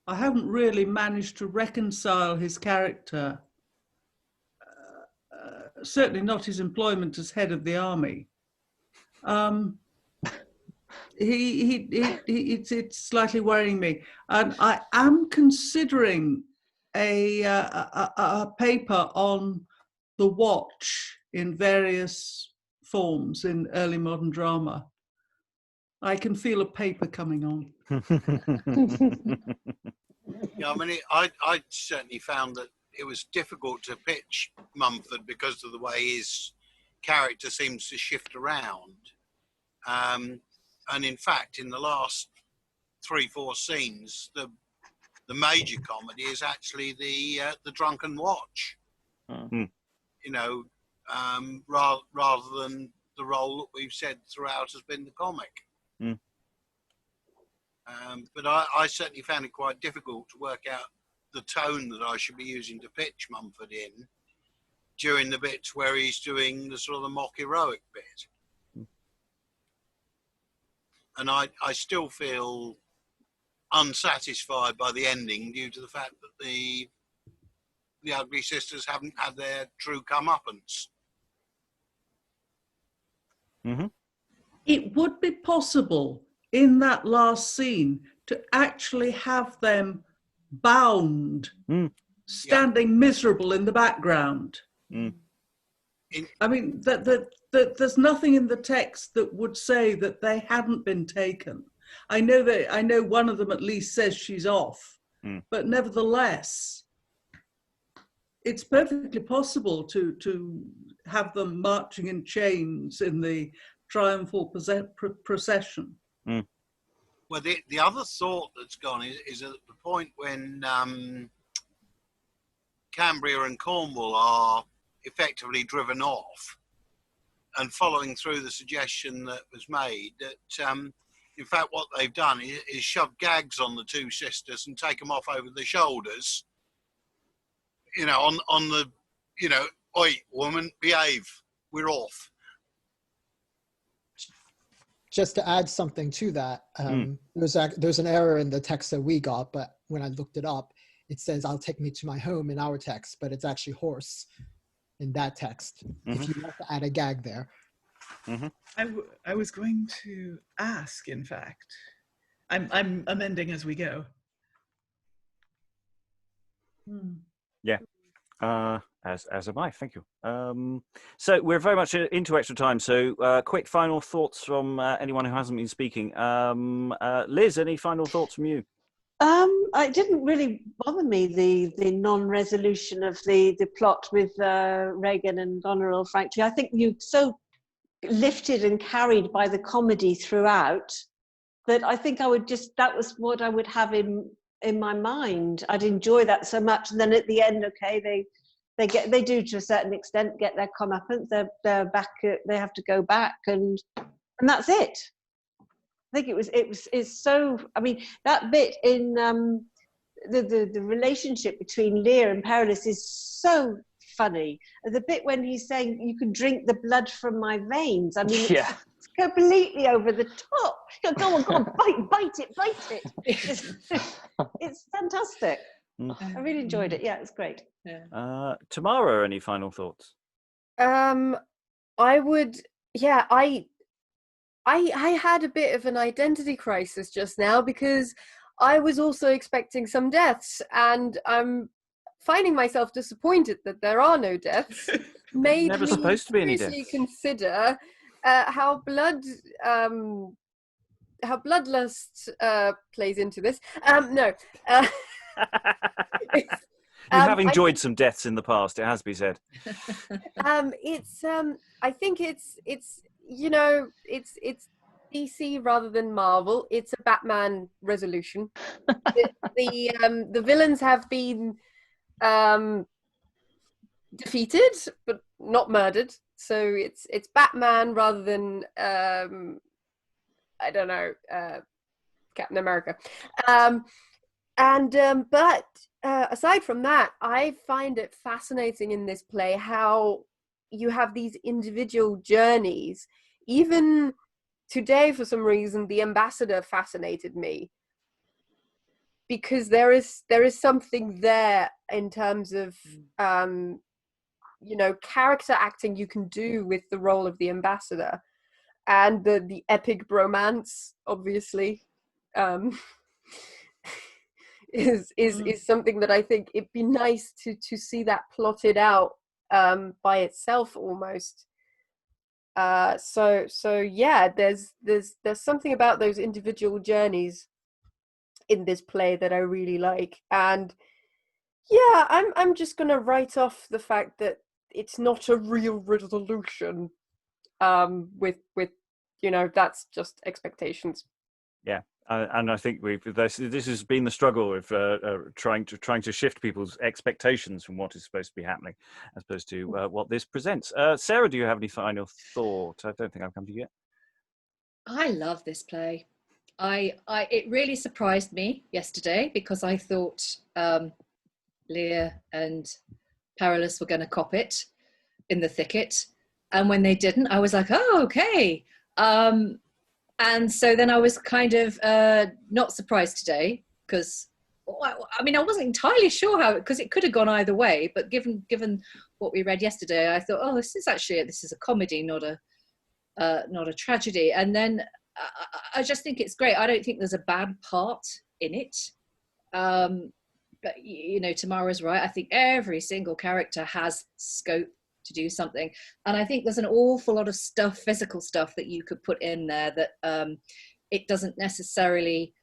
I haven't really managed to reconcile his character. Certainly not his employment as head of the army. It's slightly worrying me, and I am considering a paper on the watch in various forms in early modern drama. I can feel a paper coming on. Yeah, I mean, I certainly found that it was difficult to pitch Mumford because of the way his character seems to shift around. And in fact, in the last 3-4 scenes, the major comedy is actually the drunken watch. Mm. You know, rather than the role that we've said throughout has been the comic. Mm. But I certainly found it quite difficult to work out the tone that I should be using to pitch Mumford in during the bits where he's doing the sort of the mock heroic bit. Mm. And I still feel unsatisfied by the ending due to the fact that the ugly sisters haven't had their true comeuppance. Mm-hmm. It would be possible in that last scene to actually have them bound, standing miserable in the background. Mm. I mean, there's nothing in the text that would say that they hadn't been taken. I know one of them at least says she's off, but nevertheless, it's perfectly possible to have them marching in chains in the triumphal procession. Mm. Well, the other thought that's gone is at the point when Cambria and Cornwall are effectively driven off, and following through the suggestion that was made that in fact what they've done is shove gags on the two sisters and take them off over the shoulders, you know, on the, you know, oi woman, behave, we're off. Just to add something to that, there's an error in the text that we got, but when I looked it up, it says, "I'll take me to my home" in our text, but it's actually horse in that text. If you want to add a gag there. I was going to ask, in fact. I'm amending as we go. Yeah. As am I, thank you. So we're very much into extra time, so quick final thoughts from anyone who hasn't been speaking. Liz, any final thoughts from you? It didn't really bother me, the non-resolution of the plot with Ragan and Gonoril, frankly. I think you're so lifted and carried by the comedy throughout that I think that was what I would have in my mind. I'd enjoy that so much, and then at the end, okay, they do to a certain extent get their comeuppance. They're back. They have to go back, and that's it. I think it's so. I mean, that bit in the relationship between Leir and Perillus is so funny. The bit when he's saying, "You can drink the blood from my veins." I mean, it's completely over the top. Go on, bite it. It's fantastic. I really enjoyed it. Yeah, it's great. Yeah. Tamara, any final thoughts? I would. Yeah, I had a bit of an identity crisis just now because I was also expecting some deaths, and I'm finding myself disappointed that there are no deaths. Made Never me supposed to be any seriously deaths. Consider how bloodlust plays into this. No. You have enjoyed some deaths in the past, it has to be said. I think it's you know, it's DC rather than Marvel. It's a Batman resolution. The villains have been defeated but not murdered, so it's Batman rather than I don't know, Captain America. But aside from that, I find it fascinating in this play how you have these individual journeys. Even today, for some reason, the ambassador fascinated me, because there is something there in terms of character acting you can do with the role of the ambassador, and the epic bromance, obviously, is something that I think it'd be nice to see that plotted out by itself almost. So yeah, there's something about those individual journeys in this play that I really like. And yeah, I'm just gonna write off the fact that it's not a real resolution, with that's just expectations. Yeah, and I think this has been the struggle of trying to shift people's expectations from what is supposed to be happening, as opposed to what this presents. Sarah, do you have any final thought? I don't think I've come to you yet. I love this play. It really surprised me yesterday, because I thought Leir and Perillus were going to cop it in the thicket, and when they didn't, I was like, oh, okay. And so then I was kind of not surprised today, because I mean, I wasn't entirely sure how, because it could have gone either way, but given what we read yesterday, I thought, oh, this is a comedy, not a tragedy. And then I just think it's great. I don't think there's a bad part in it. But Tamara's right. I think every single character has scope to do something, and I think there's an awful lot of stuff, physical stuff, that you could put in there that it doesn't necessarily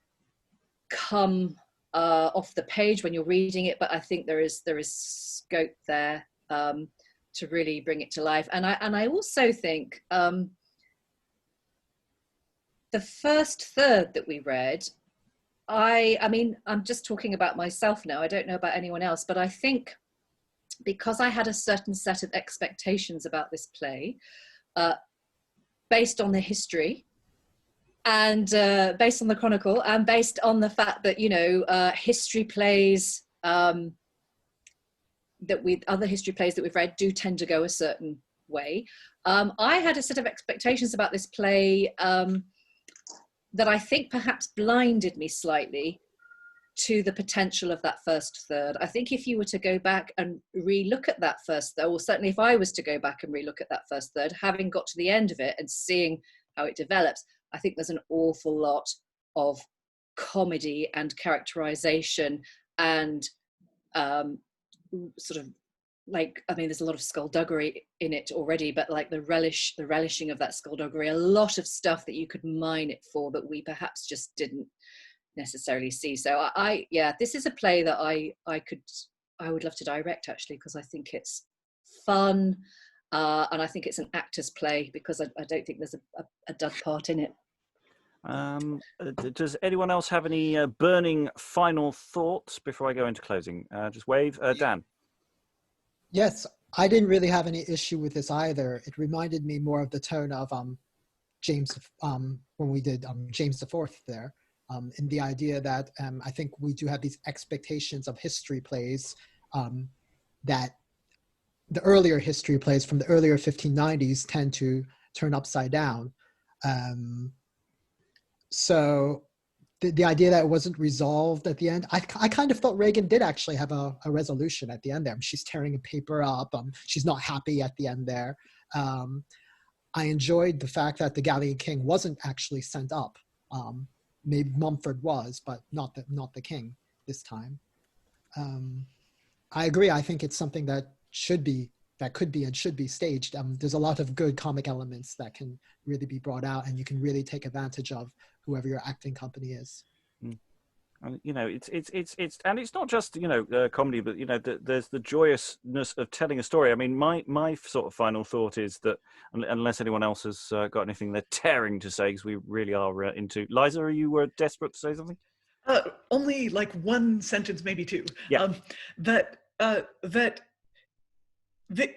come off the page when you're reading it, but I think there is scope there to really bring it to life. And I also think the first third that we read, I mean, I'm just talking about myself now, I don't know about anyone else, but I think because I had a certain set of expectations about this play, based on the history and based on the Chronicle, and based on the fact that, history plays, other history plays that we've read do tend to go a certain way. I had a set of expectations about this play that I think perhaps blinded me slightly to the potential of that first third. I think if you were to go back and re-look at that first third, or certainly if I was to go back and re-look at that first third, having got to the end of it and seeing how it develops, I think there's an awful lot of comedy and characterization and sort of like, I mean, there's a lot of skullduggery in it already, but like the relishing of that skullduggery, a lot of stuff that you could mine it for that we perhaps just didn't necessarily see. So this is a play that I would love to direct, actually, because I think it's fun, and I think it's an actor's play, because I don't think there's a dud part in it. Does anyone else have any burning final thoughts before I go into closing? Just wave. Dan. Yes, I didn't really have any issue with this either. It reminded me more of the tone of James when we did James IV there. In the idea that I think we do have these expectations of history plays, that the earlier history plays from the earlier 1590s tend to turn upside down. So the idea that it wasn't resolved at the end, I kind of thought Ragan did actually have a resolution at the end there. She's tearing a paper up. She's not happy at the end there. I enjoyed the fact that the Gallian king wasn't actually sent up. Maybe Mumford was, but not the king this time. I agree. I think it's something that could be and should be staged. There's a lot of good comic elements that can really be brought out, and you can really take advantage of whoever your acting company is. And, it's not just comedy, but there's the joyousness of telling a story. I mean, my sort of final thought is that unless anyone else has got anything they're tearing to say, because we really are into. Liza, are you desperate to say something? Only like one sentence, maybe two. Yeah.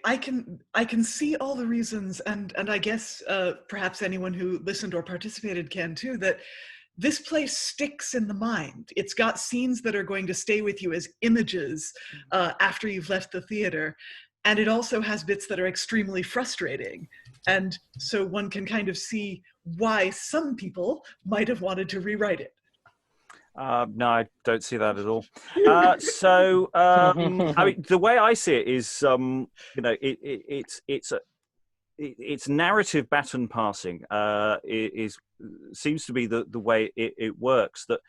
I can see all the reasons, and I guess perhaps anyone who listened or participated can too, that this play sticks in the mind. It's got scenes that are going to stay with you as images after you've left the theater. And it also has bits that are extremely frustrating. And so one can kind of see why some people might have wanted to rewrite it. No, I don't see that at all. I mean, the way I see it is, you know, it's narrative baton passing. Seems to be the way it works. That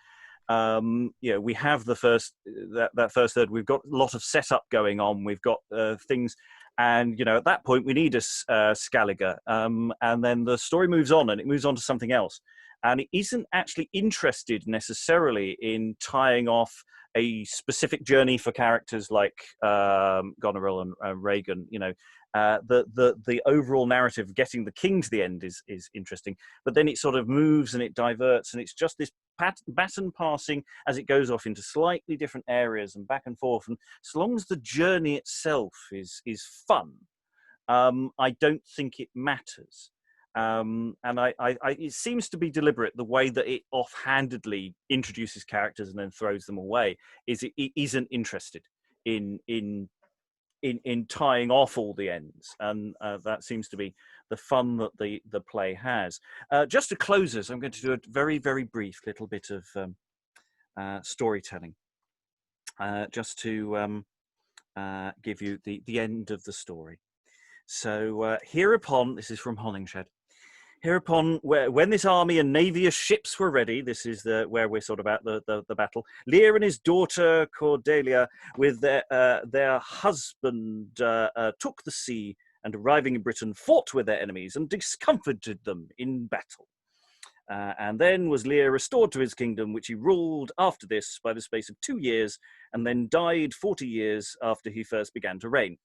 you know, we have the first that first third. We've got a lot of setup going on. We've got things. And, you know, at that point, we need a Scaliger. And then the story moves on, and it moves on to something else. And it isn't actually interested necessarily in tying off a specific journey for characters like Gonoril and Ragan. You know, the overall narrative, getting the king to the end, is interesting. But then it sort of moves and it diverts, and it's just this baton passing as it goes off into slightly different areas and back and forth. And as long as the journey itself is fun, I don't think it matters. And it seems to be deliberate, the way that it offhandedly introduces characters and then throws them away. It isn't interested in tying off all the ends, and that seems to be the fun that the play has. Just to close us, I'm going to do a very, very brief little bit of storytelling, just to give you the end of the story. So hereupon, this is from Hollingshed. Hereupon, when this army and navy of ships were ready, this is where we're sort of at the battle, Leir and his daughter Cordella with their husband took the sea, and arriving in Britain fought with their enemies and discomfited them in battle. And then was Leir restored to his kingdom, which he ruled after this by the space of 2 years, and then died 40 years after he first began to reign.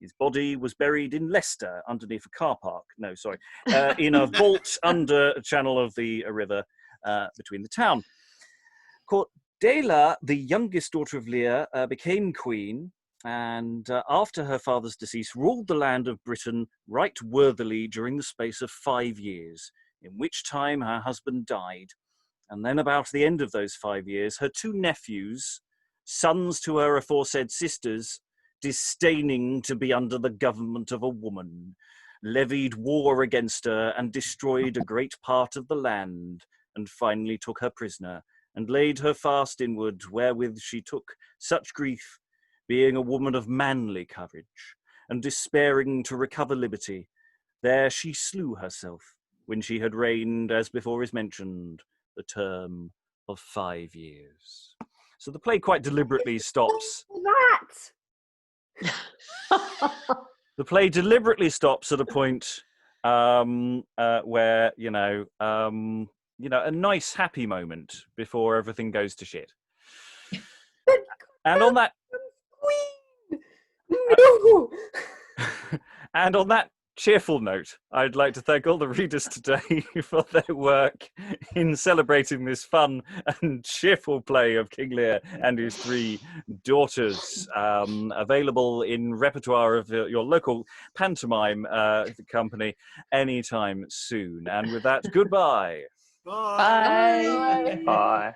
His body was buried in Leicester, underneath a car park. No, sorry. In a vault under a channel of the river between the town. Cordella, the youngest daughter of Leir, became queen, and after her father's decease, ruled the land of Britain right worthily during the space of 5 years, in which time her husband died. And then about the end of those 5 years, her 2 nephews, sons to her aforesaid sisters, disdaining to be under the government of a woman, levied war against her and destroyed a great part of the land, and finally took her prisoner, and laid her fast inward, wherewith she took such grief, being a woman of manly courage, and despairing to recover liberty. There she slew herself, when she had reigned, as before is mentioned, the term of 5 years. So the play quite deliberately stops. The play deliberately stops at a point where, you know, a nice happy moment before everything goes to shit. And on that, and on that cheerful note, I'd like to thank all the readers today for their work in celebrating this fun and cheerful play of King Leir and his 3 daughters, available in repertoire of your local pantomime company anytime soon. And with that, goodbye. Bye. Bye. Bye.